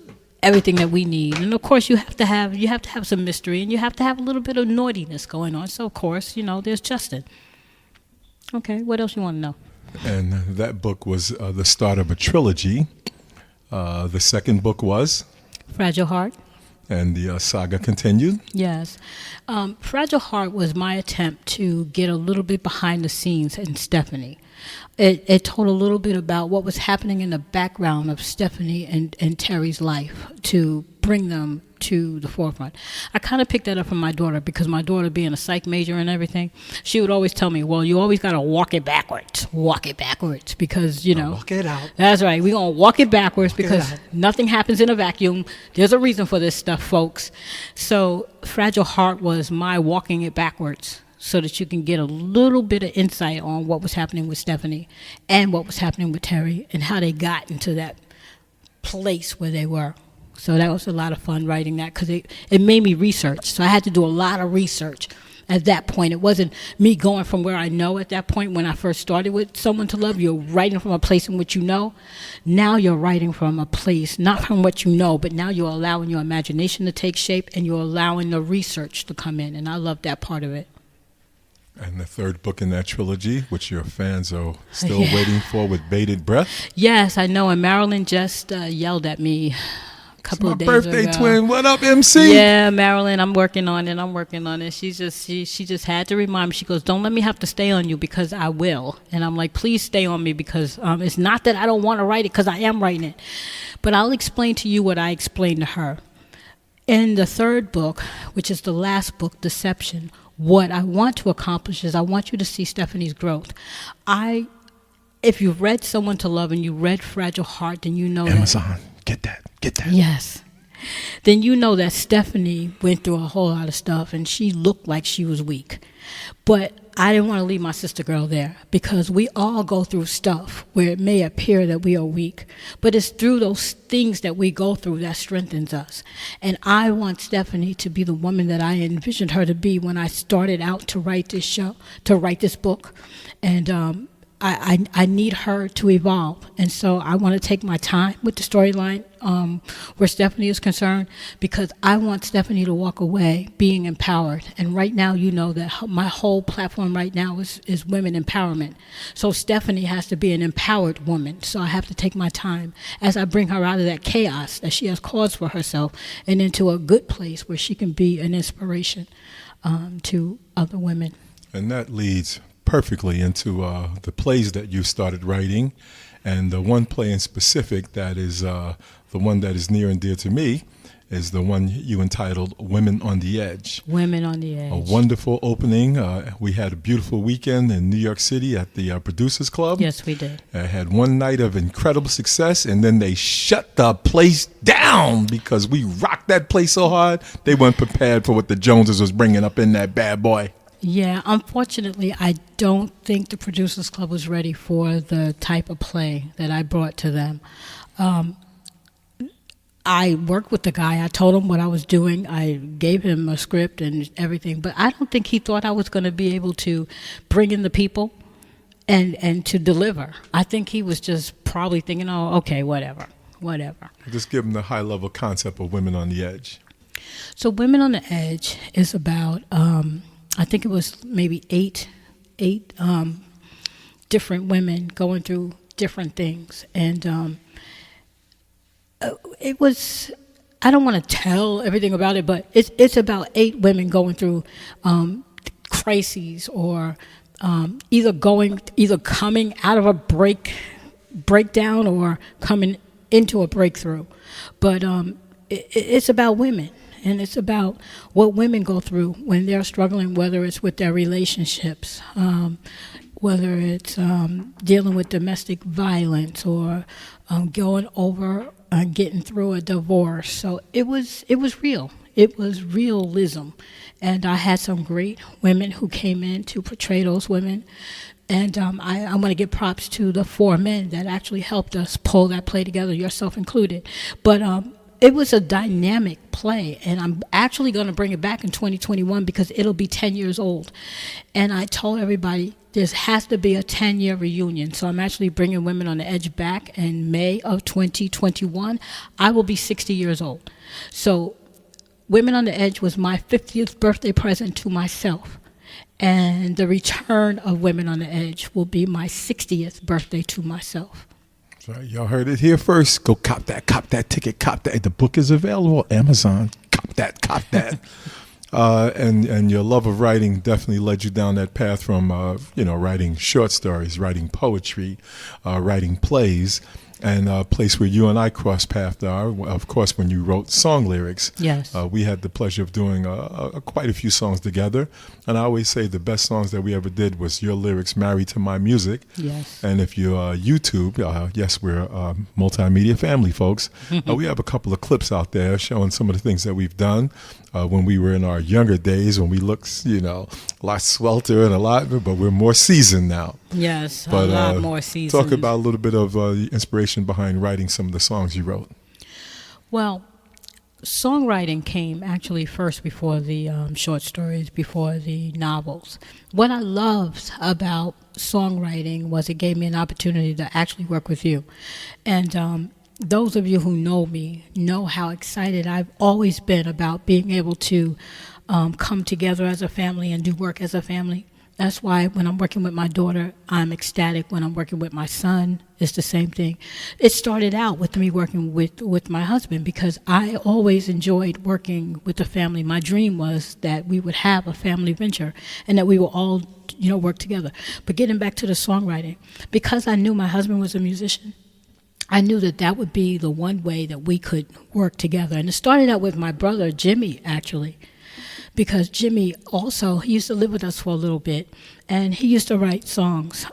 Speaker 1: everything that we need. And of course you have to have some mystery, and you have to have a little bit of naughtiness going on. So of course, there's Justin. Okay, what else you want to know?
Speaker 2: And that book was the start of a trilogy. The second book was?
Speaker 1: Fragile Heart.
Speaker 2: And the saga continued?
Speaker 1: Yes. Fragile Heart was my attempt to get a little bit behind the scenes in Stephanie. It told a little bit about what was happening in the background of Stephanie and Terry's life to bring them to the forefront. I kind of picked that up from my daughter, because my daughter, being a psych major and everything, she would always tell me, well, you always got to walk it backwards, because,
Speaker 2: Walk it out.
Speaker 1: That's right. We're going to walk it backwards, because nothing happens in a vacuum. There's a reason for this stuff, folks. So Fragile Heart was my walking it backwards, so that you can get a little bit of insight on what was happening with Stephanie and what was happening with Terry and how they got into that place where they were. So that was a lot of fun writing that, because it made me research. So I had to do a lot of research at that point. It wasn't me going from where I know at that point. When I first started with Someone to Love, you're writing from a place in which you know. Now you're writing from a place, not from what you know, but now you're allowing your imagination to take shape, and you're allowing the research to come in. And I love that part of it.
Speaker 2: And the third book in that trilogy, which your fans are still waiting for with bated breath?
Speaker 1: Yes, I know. And Marilyn just yelled at me a couple of days ago.
Speaker 2: My birthday twin. What up, MC?
Speaker 1: Yeah, Marilyn, I'm working on it. She just had to remind me. She goes, don't let me have to stay on you, because I will. And I'm like, please stay on me, because it's not that I don't want to write it, because I am writing it. But I'll explain to you what I explained to her. In the third book, which is the last book, Deception, what I want to accomplish is I want you to see Stephanie's growth. If you've read Someone to Love and you read Fragile Heart, then you know
Speaker 2: Amazon, get that.
Speaker 1: Yes. Then you know that Stephanie went through a whole lot of stuff, and she looked like she was weak. But I didn't want to leave my sister girl there, because we all go through stuff where it may appear that we are weak, but it's through those things that we go through that strengthens us. And I want Stephanie to be the woman that I envisioned her to be when I started out to write this book. And I need her to evolve. And so I want to take my time with the storyline where Stephanie is concerned, because I want Stephanie to walk away being empowered. And right now, you know that my whole platform right now is women empowerment. So Stephanie has to be an empowered woman. So I have to take my time as I bring her out of that chaos that she has caused for herself and into a good place where she can be an inspiration to other women.
Speaker 2: And that leads perfectly into the plays that you started writing, and the one play in specific that is the one that is near and dear to me is the one you entitled Women on the Edge.
Speaker 1: Women on the Edge.
Speaker 2: A wonderful opening. We had a beautiful weekend in New York City at the Producers Club.
Speaker 1: Yes, we did.
Speaker 2: Had one night of incredible success, and then they shut the place down because we rocked that place so hard. They weren't prepared for what the Joneses was bringing up in that bad boy.
Speaker 1: Yeah, unfortunately, I don't think the Producers Club was ready for the type of play that I brought to them. I worked with the guy. I told him what I was doing. I gave him a script and everything, but I don't think he thought I was going to be able to bring in the people and to deliver. I think he was just probably thinking, oh, okay, whatever.
Speaker 2: Just give him the high-level concept of Women on the Edge.
Speaker 1: So Women on the Edge is about... I think it was maybe eight different women going through different things. And it was, I don't want to tell everything about it, but it's about 8 women going through crises or either coming out of a breakdown or coming into a breakthrough. But it's about women. And it's about what women go through when they're struggling, whether it's with their relationships, whether it's dealing with domestic violence or going over and getting through a divorce. So it was real. It was realism. And I had some great women who came in to portray those women. And I'm going to give props to the 4 men that actually helped us pull that play together, yourself included. But it was a dynamic play, and I'm actually going to bring it back in 2021 because it'll be 10 years old. And I told everybody there has to be a 10-year reunion. So I'm actually bringing Women on the Edge back in May of 2021. I will be 60 years old. So Women on the Edge was my 50th birthday present to myself. And the return of Women on the Edge will be my 60th birthday to myself.
Speaker 2: So y'all heard it here first. Go cop that ticket, cop that. The book is available. Amazon. Cop that. And your love of writing definitely led you down that path from, writing short stories, writing poetry, writing plays. And a place where you and I crossed paths are, of course, when you wrote song lyrics.
Speaker 1: Yes.
Speaker 2: We had the pleasure of doing quite a few songs together. And I always say the best songs that we ever did was your lyrics married to my music.
Speaker 1: Yes.
Speaker 2: And if you YouTube, yes, we're multimedia family, folks. We have a couple of clips out there showing some of the things that we've done when we were in our younger days, when we looked, a lot swelter and but we're more seasoned now.
Speaker 1: Yes,
Speaker 2: But,
Speaker 1: a lot more seasoned.
Speaker 2: Talk about a little bit of the inspiration behind writing some of the songs you wrote.
Speaker 1: Well, songwriting came actually first before the short stories, before the novels. What I loved about songwriting was it gave me an opportunity to actually work with you. And those of you who know me know how excited I've always been about being able to come together as a family and do work as a family. That's why when I'm working with my daughter, I'm ecstatic. When I'm working with my son, it's the same thing. It started out with me working with my husband because I always enjoyed working with the family. My dream was that we would have a family venture and that we would all, work together. But getting back to the songwriting, because I knew my husband was a musician, I knew that would be the one way that we could work together. And it started out with my brother, Jimmy, actually. Because Jimmy also, he used to live with us for a little bit, and he used to write songs.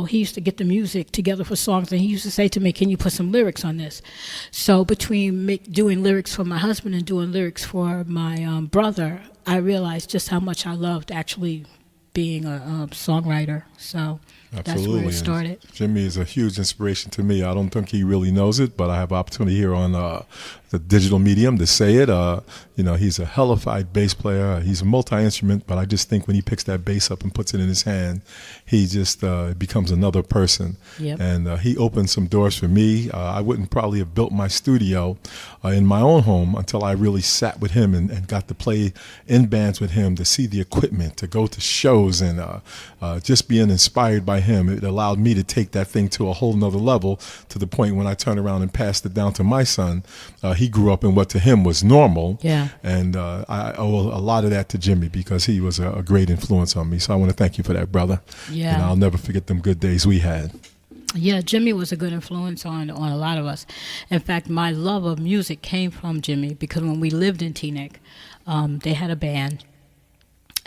Speaker 1: He used to get the music together for songs, and he used to say to me, can you put some lyrics on this? So between doing lyrics for my husband and doing lyrics for my brother, I realized just how much I loved actually being a songwriter. So that's where it started.
Speaker 2: And Jimmy is a huge inspiration to me. I don't think he really knows it, but I have opportunity here on the digital medium to say it. He's a hellified bass player. He's a multi-instrument, but I just think when he picks that bass up and puts it in his hand, he just becomes another person.
Speaker 1: Yep.
Speaker 2: And he opened some doors for me. I wouldn't probably have built my studio in my own home until I really sat with him and got to play in bands with him, to see the equipment, to go to shows, and just being inspired by him. It allowed me to take that thing to a whole nother level, to the point when I turned around and passed it down to my son. He grew up in what to him was normal.
Speaker 1: Yeah.
Speaker 2: And I owe a lot of that to Jimmy because he was a great influence on me. So I want to thank you for that, brother.
Speaker 1: Yeah.
Speaker 2: And I'll never forget them good days we had.
Speaker 1: Yeah, Jimmy was a good influence on a lot of us. In fact, my love of music came from Jimmy because when we lived in Teaneck, they had a band.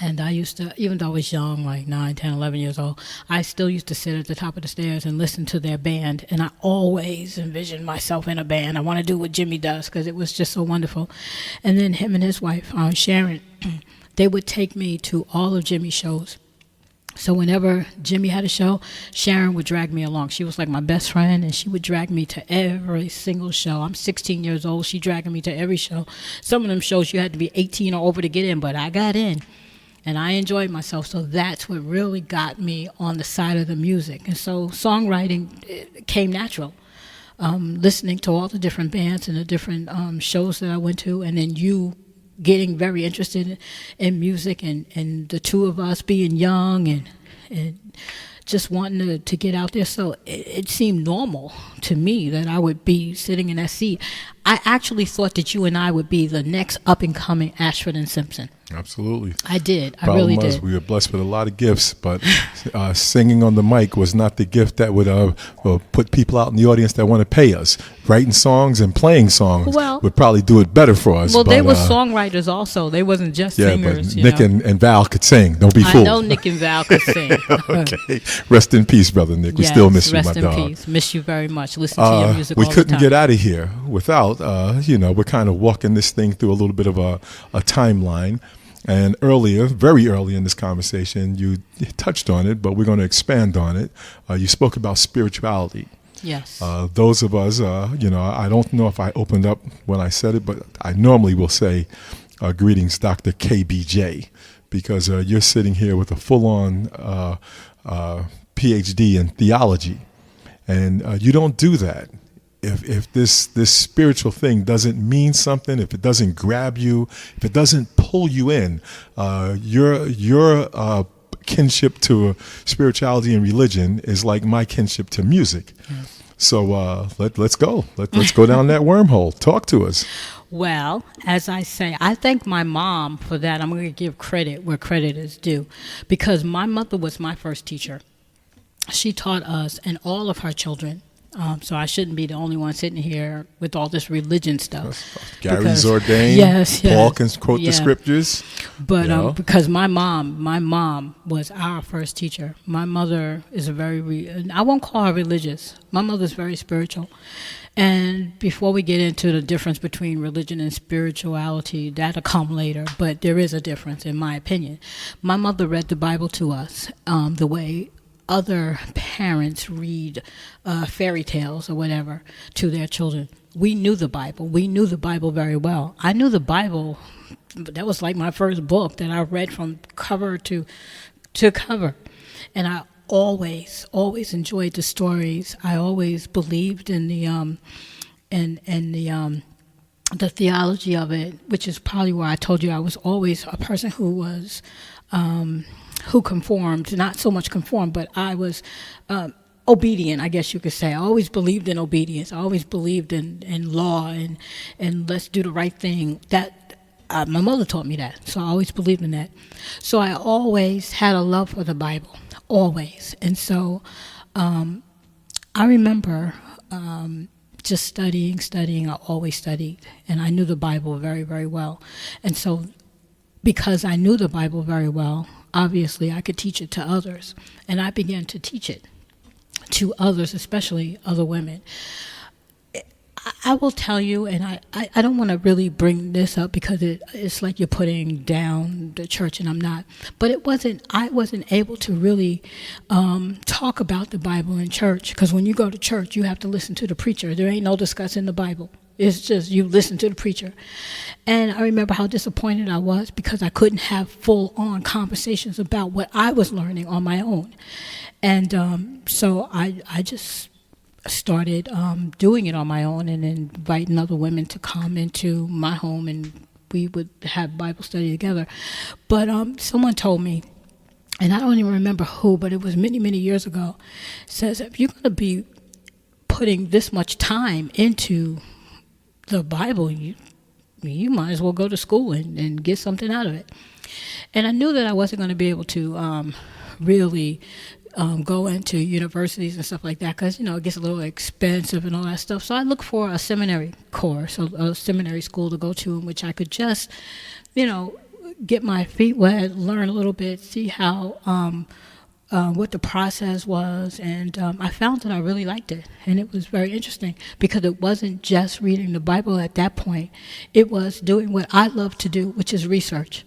Speaker 1: And I used to, even though I was young, like 9, 10, 11 years old, I still used to sit at the top of the stairs and listen to their band. And I always envisioned myself in a band. I want to do what Jimmy does because it was just so wonderful. And then him and his wife, Sharon, they would take me to all of Jimmy's shows. So whenever Jimmy had a show, Sharon would drag me along. She was like my best friend, and she would drag me to every single show. I'm 16 years old. She dragging me to every show. Some of them shows you had to be 18 or over to get in, but I got in. And I enjoyed myself, so that's what really got me on the side of the music. And so songwriting came natural, listening to all the different bands and the different shows that I went to, and then you getting very interested in music, and the two of us being young and just wanting to get out there. So it seemed normal to me that I would be sitting in that seat. I actually thought that you and I would be the next up-and-coming Ashford and Simpson.
Speaker 2: Absolutely.
Speaker 1: I did. I
Speaker 2: Problem
Speaker 1: really
Speaker 2: was,
Speaker 1: did.
Speaker 2: we were blessed with a lot of gifts, but singing on the mic was not the gift that would put people out in the audience that want to pay us. Writing songs and playing songs would probably do it better for us.
Speaker 1: Well, they were songwriters also. They wasn't just singers.
Speaker 2: But Nick and Val could sing. Don't be fooled.
Speaker 1: I know Nick and Val could sing.
Speaker 2: Okay. Rest in peace, brother Nick. We still miss you, my dog.
Speaker 1: Rest in peace. Miss you very much. Listen to your music all the time.
Speaker 2: We couldn't get out of here without, we're kind of walking this thing through a little bit of a timeline. And earlier, very early in this conversation, you touched on it, but we're going to expand on it. You spoke about spirituality.
Speaker 1: Yes.
Speaker 2: Those of us, I don't know if I opened up when I said it, but I normally will say, greetings, Dr. KBJ, because you're sitting here with a full-on PhD in theology, and you don't do that. If this spiritual thing doesn't mean something, if it doesn't grab you, if it doesn't pull you in, your kinship to spirituality and religion is like my kinship to music.
Speaker 1: Yes.
Speaker 2: So let's go. Let's go down that wormhole. Talk to us.
Speaker 1: Well, as I say, I thank my mom for that. I'm going to give credit where credit is due, because my mother was my first teacher. She taught us and all of her children. So I shouldn't be the only one sitting here with all this religion stuff.
Speaker 2: Gary's ordained.
Speaker 1: Yes.
Speaker 2: Paul can quote the scriptures.
Speaker 1: But because my mom was our first teacher. My mother is I won't call her religious. My mother's very spiritual. And before we get into the difference between religion and spirituality, that'll come later. But there is a difference, in my opinion. My mother read the Bible to us the way other parents read fairy tales or whatever to their children. We knew the Bible. We knew the Bible very well. I knew the Bible. That was like my first book that I read from cover to cover. And I always enjoyed the stories. I always believed in the theology of it, which is probably why I told you I was always a person who was who conformed, not so much conformed, but I was obedient, I guess you could say. I always believed in obedience. I always believed in law and let's do the right thing. That my mother taught me that, so I always believed in that. So I always had a love for the Bible, always. And so I remember just studying. I always studied, and I knew the Bible very, very well. And so because I knew the Bible very well, obviously I could teach it to others, and I began to teach it to others, especially other women. I will tell you, and I don't want to really bring this up because it's like you're putting down the church, and I'm not. But I wasn't able to really talk about the Bible in church, because when you go to church, you have to listen to the preacher. There ain't no discussing the Bible. It's just you listen to the preacher. And I remember how disappointed I was because I couldn't have full-on conversations about what I was learning on my own. And so I just started doing it on my own and inviting other women to come into my home, and we would have Bible study together. But someone told me, and I don't even remember who, but it was many, many years ago, says, if you're going to be putting this much time into the Bible, you might as well go to school and get something out of it. And I knew that I wasn't going to be able to really go into universities and stuff like that, because it gets a little expensive and all that stuff. So I looked for a seminary course, a seminary school to go to, in which I could just get my feet wet, learn a little bit, see how what the process was, and I found that I really liked it, and it was very interesting because it wasn't just reading the Bible at that point. It was doing what I love to do, which is research.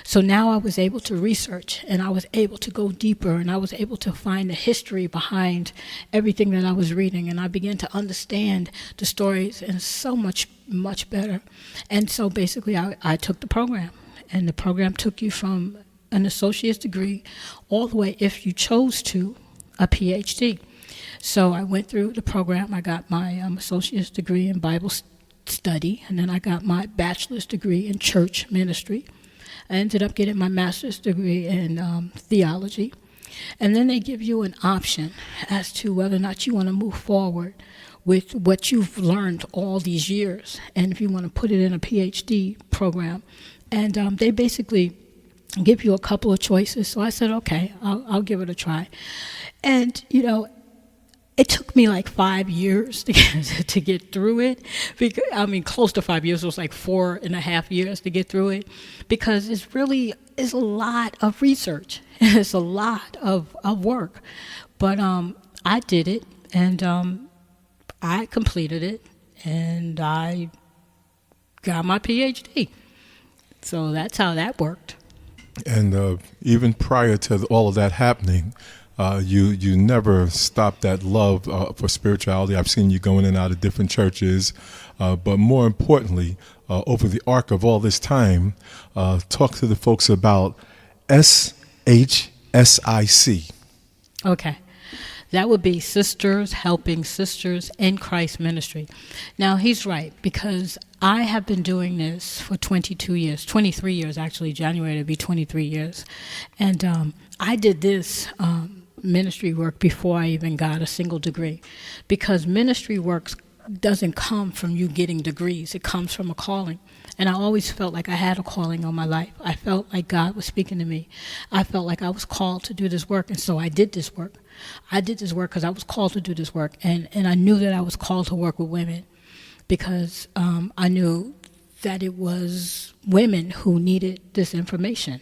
Speaker 1: So now I was able to research, and I was able to go deeper, and I was able to find the history behind everything that I was reading, and I began to understand the stories and so much better. And so basically I took the program, and the program took you from an associate's degree all the way, if you chose to, a PhD. So I went through the program. I got my associate's degree in Bible study, and then I got my bachelor's degree in church ministry. I ended up getting my master's degree in theology. And then they give you an option as to whether or not you want to move forward with what you've learned all these years, and if you want to put it in a PhD program. And they basically give you a couple of choices. So I said, okay, I'll give it a try. And, it took me like 5 years to get through it. Because, close to 5 years. It was like 4.5 years to get through it, because it's a lot of research. It's a lot of work. But I did it, and I completed it, and I got my PhD. So that's how that worked.
Speaker 2: And even prior to all of that happening, you never stopped that love for spirituality. I've seen you going in and out of different churches, but more importantly, over the arc of all this time, talk to the folks about SHSIC.
Speaker 1: Okay. That would be Sisters Helping Sisters in Christ Ministry. Now, he's right, because I have been doing this for 22 years, 23 years actually. January to be 23 years. And I did this ministry work before I even got a single degree, because ministry work doesn't come from you getting degrees. It comes from a calling. And I always felt like I had a calling on my life. I felt like God was speaking to me. I felt like I was called to do this work, and so I did this work. I did this work because I was called to do this work, and I knew that I was called to work with women, because I knew that it was women who needed this information.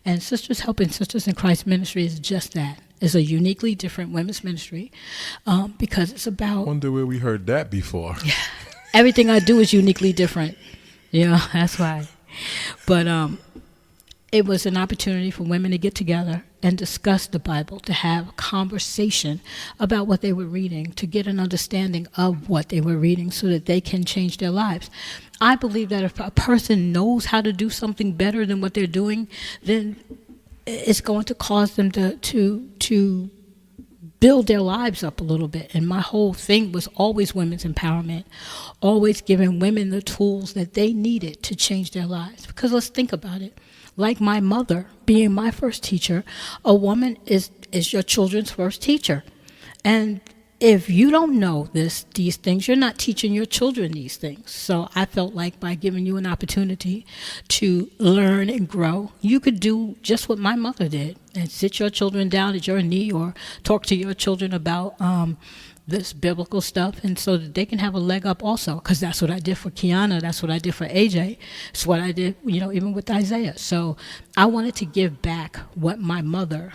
Speaker 1: And Sisters Helping Sisters in Christ Ministry is just that. It's a uniquely different women's ministry, because it's about...
Speaker 2: I wonder where we heard that before.
Speaker 1: Yeah, everything I do is uniquely different. Yeah, that's why. But it was an opportunity for women to get together and discuss the Bible, to have a conversation about what they were reading, to get an understanding of what they were reading so that they can change their lives. I believe that if a person knows how to do something better than what they're doing, then it's going to cause them to build their lives up a little bit. And my whole thing was always women's empowerment, always giving women the tools that they needed to change their lives. Because let's think about it. Like my mother being my first teacher, a woman is your children's first teacher. And if you don't know these things, you're not teaching your children these things. So I felt like by giving you an opportunity to learn and grow, you could do just what my mother did and sit your children down at your knee, or talk to your children about this biblical stuff, and so that they can have a leg up also. Because that's what I did for Kiana. That's what I did for AJ. It's what I did, even with Isaiah. So I wanted to give back what my mother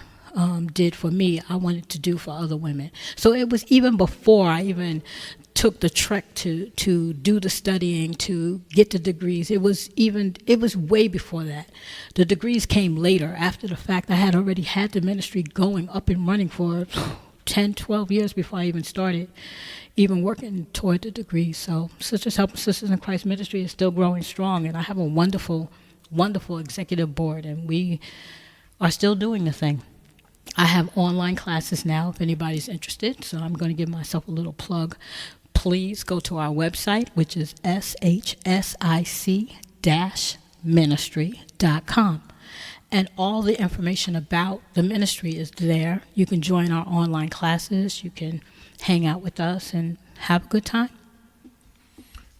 Speaker 1: did for me. I wanted to do for other women. So it was even before I even took the trek to do the studying, to get the degrees. It was way before that. The degrees came later, after the fact. I had already had the ministry going up and running for 10, 12 years before I even started even working toward the degree. So Sisters Helping Sisters in Christ Ministry is still growing strong, and I have a wonderful, wonderful executive board, and we are still doing the thing. I have online classes now if anybody's interested, so I'm going to give myself a little plug. Please go to our website, which is shsic-ministry.com. And all the information about the ministry is there. You can join our online classes. You can hang out with us and have a good time.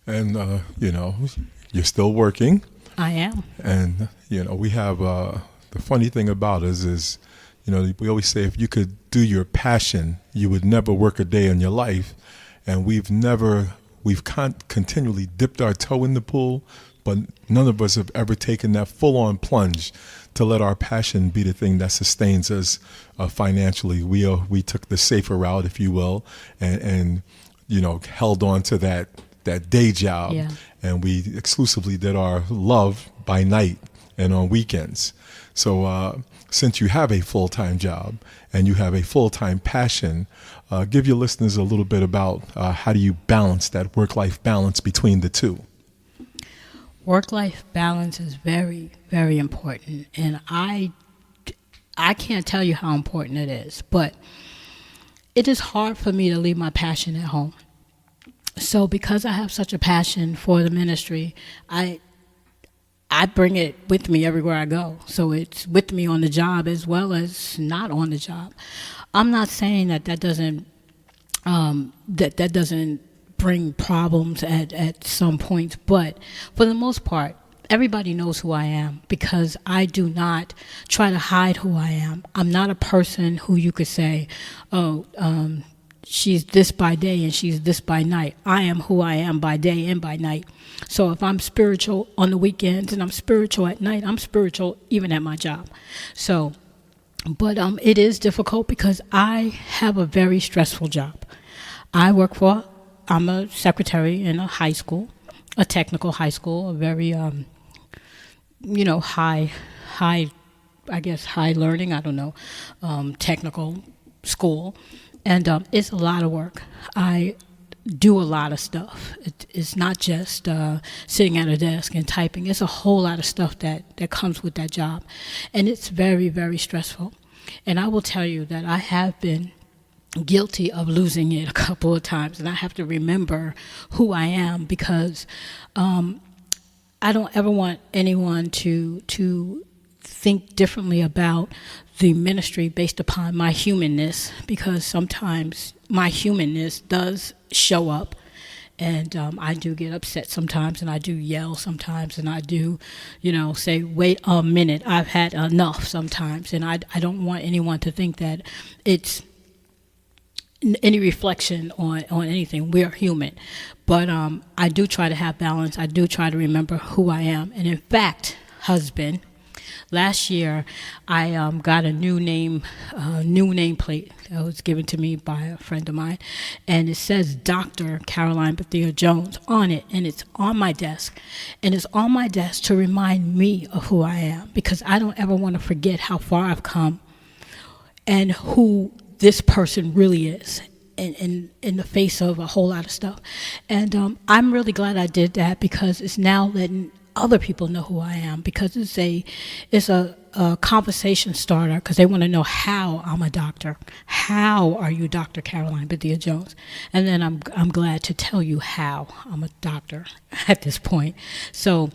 Speaker 2: And, you're still working.
Speaker 1: I am.
Speaker 2: And, we have the funny thing about us is, we always say if you could do your passion, you would never work a day in your life. And we've continually dipped our toe in the pool, but none of us have ever taken that full-on plunge to let our passion be the thing that sustains us financially. We took the safer route, if you will, and held on to that day job.
Speaker 1: Yeah.
Speaker 2: And we exclusively did our love by night and on weekends. So since you have a full-time job and you have a full-time passion, give your listeners a little bit about how do you balance that work-life balance between the two?
Speaker 1: Work-life balance is very, very important, and I can't tell you how important it is, but it is hard for me to leave my passion at home. So because I have such a passion for the ministry, I bring it with me everywhere I go. So it's with me on the job as well as not on the job. I'm not saying that doesn't that doesn't bring problems at some point, but for the most part, everybody knows who I am, because I do not try to hide who I am. I'm not a person who you could say, she's this by day and she's this by night. I am who I am by day and by night. So if I'm spiritual on the weekends and I'm spiritual at night, I'm spiritual even at my job. So, but it is difficult because I have a very stressful job. I'm a secretary in a high school, a technical high school, a very high, I guess, high learning, I don't know, technical school. And it's a lot of work. I do a lot of stuff. It's not just sitting at a desk and typing. It's a whole lot of stuff that comes with that job. And it's very, very stressful. And I will tell you that I have been guilty of losing it a couple of times. And I have to remember who I am, because I don't ever want anyone to think differently about the ministry based upon my humanness, because sometimes my humanness does show up, and I do get upset sometimes, and I do yell sometimes, and I do, say, wait a minute, I've had enough sometimes, and I don't want anyone to think that it's any reflection on anything. We're human. But I do try to have balance. I do try to remember who I am. And in fact, husband, last year I got a new nameplate that was given to me by a friend of mine, and it says Dr. Karoline Bethea-Jones on it, and it's on my desk. And it's on my desk to remind me of who I am, because I don't ever want to forget how far I've come and who this person really is in the face of a whole lot of stuff. And I'm really glad I did that, because it's now letting other people know who I am, because it's a conversation starter, because they want to know how I'm a doctor. How are you Dr. Karoline Bethea-Jones? And then I'm glad to tell you how I'm a doctor at this point. So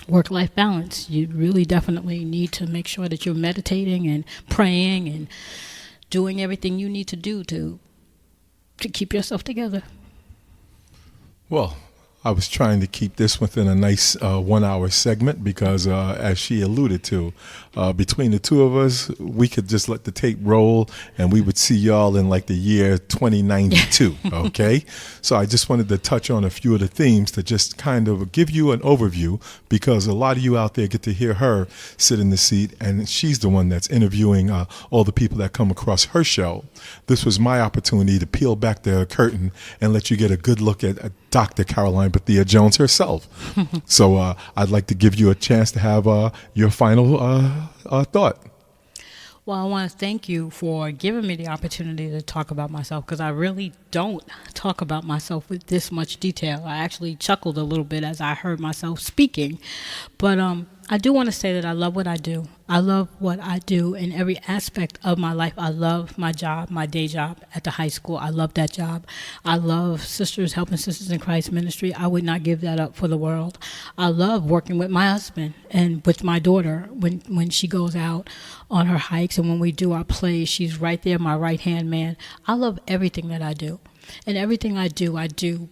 Speaker 1: work-life balance, you really definitely need to make sure that you're meditating and praying and doing everything you need to do to keep yourself together.
Speaker 2: Well, I was trying to keep this within a nice 1 hour segment, because as she alluded to, between the two of us, we could just let the tape roll and we would see y'all in like the year 2092. Okay. So I just wanted to touch on a few of the themes to just kind of give you an overview, because a lot of you out there get to hear her sit in the seat, and she's the one that's interviewing all the people that come across her show. This was my opportunity to peel back the curtain and let you get a good look at Dr. Karoline Bethea-Jones herself. So I'd like to give you a chance to have your final thought.
Speaker 1: Well, I want to thank you for giving me the opportunity to talk about myself, because I really don't talk about myself with this much detail. I actually chuckled a little bit as I heard myself speaking. But I do want to say that I love what I do. I love what I do in every aspect of my life. I love my job, my day job at the high school. I love that job. I love Helping Sisters in Christ ministry. I would not give that up for the world. I love working with my husband and with my daughter when she goes out on her hikes, and when we do our plays, she's right there, my right-hand man. I love everything that I do. And everything I do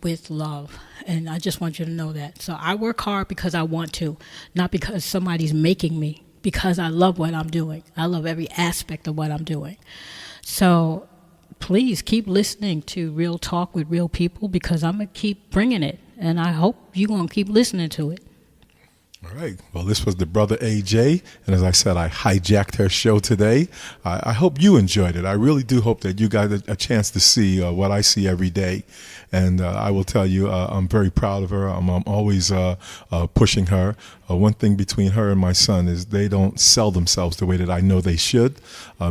Speaker 1: with love. And I just want you to know that. So I work hard because I want to, not because somebody's making me, because I love what I'm doing. I love every aspect of what I'm doing. So please keep listening to Real Talk with Real People, because I'm going to keep bringing it. And I hope you're going to keep listening to it.
Speaker 2: All right. Well, this was the brother AJ, and as I said, I hijacked her show today. I hope you enjoyed it. I really do hope that you got a chance to see what I see every day, and I will tell you, I'm very proud of her. I'm always pushing her. One thing between her and my son is they don't sell themselves the way that I know they should.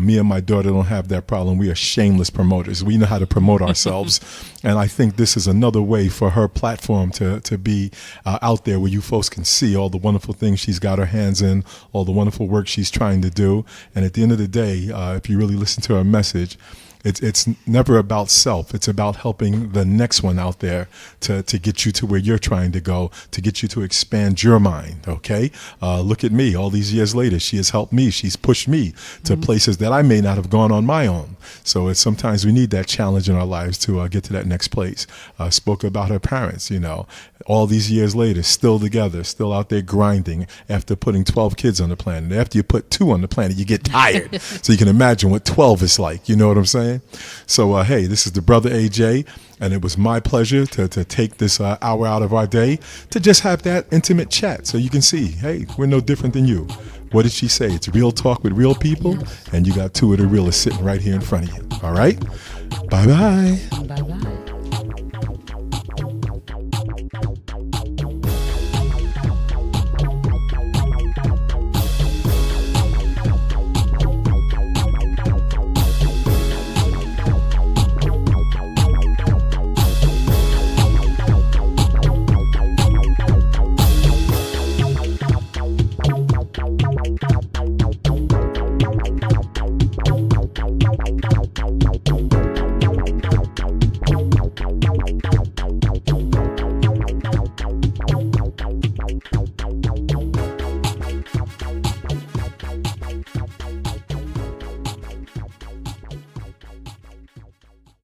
Speaker 2: Me and my daughter don't have that problem. We are shameless promoters. We know how to promote ourselves, and I think this is another way for her platform to be out there, where you folks can see all the wonderful things she's got her hands in, all the wonderful work she's trying to do. And at the end of the day, if you really listen to her message, it's never about self. It's about helping the next one out there to get you to where you're trying to go, to get you to expand your mind. Okay. Look at me all these years later. She has helped me. She's pushed me to places that I may not have gone on my own. So sometimes we need that challenge in our lives to get to that next place. Spoke about her parents, all these years later, still together, still out there grinding after putting 12 kids on the planet. After you put 2 on the planet, you get tired. So you can imagine what 12 is like. You know what I'm saying? So, hey, this is the brother AJ, and it was my pleasure to take this hour out of our day to just have that intimate chat, so you can see, hey, we're no different than you. What did she say? It's real talk with real people, and you got 2 of the realest sitting right here in front of you. All right? Bye-bye.
Speaker 1: Bye-bye.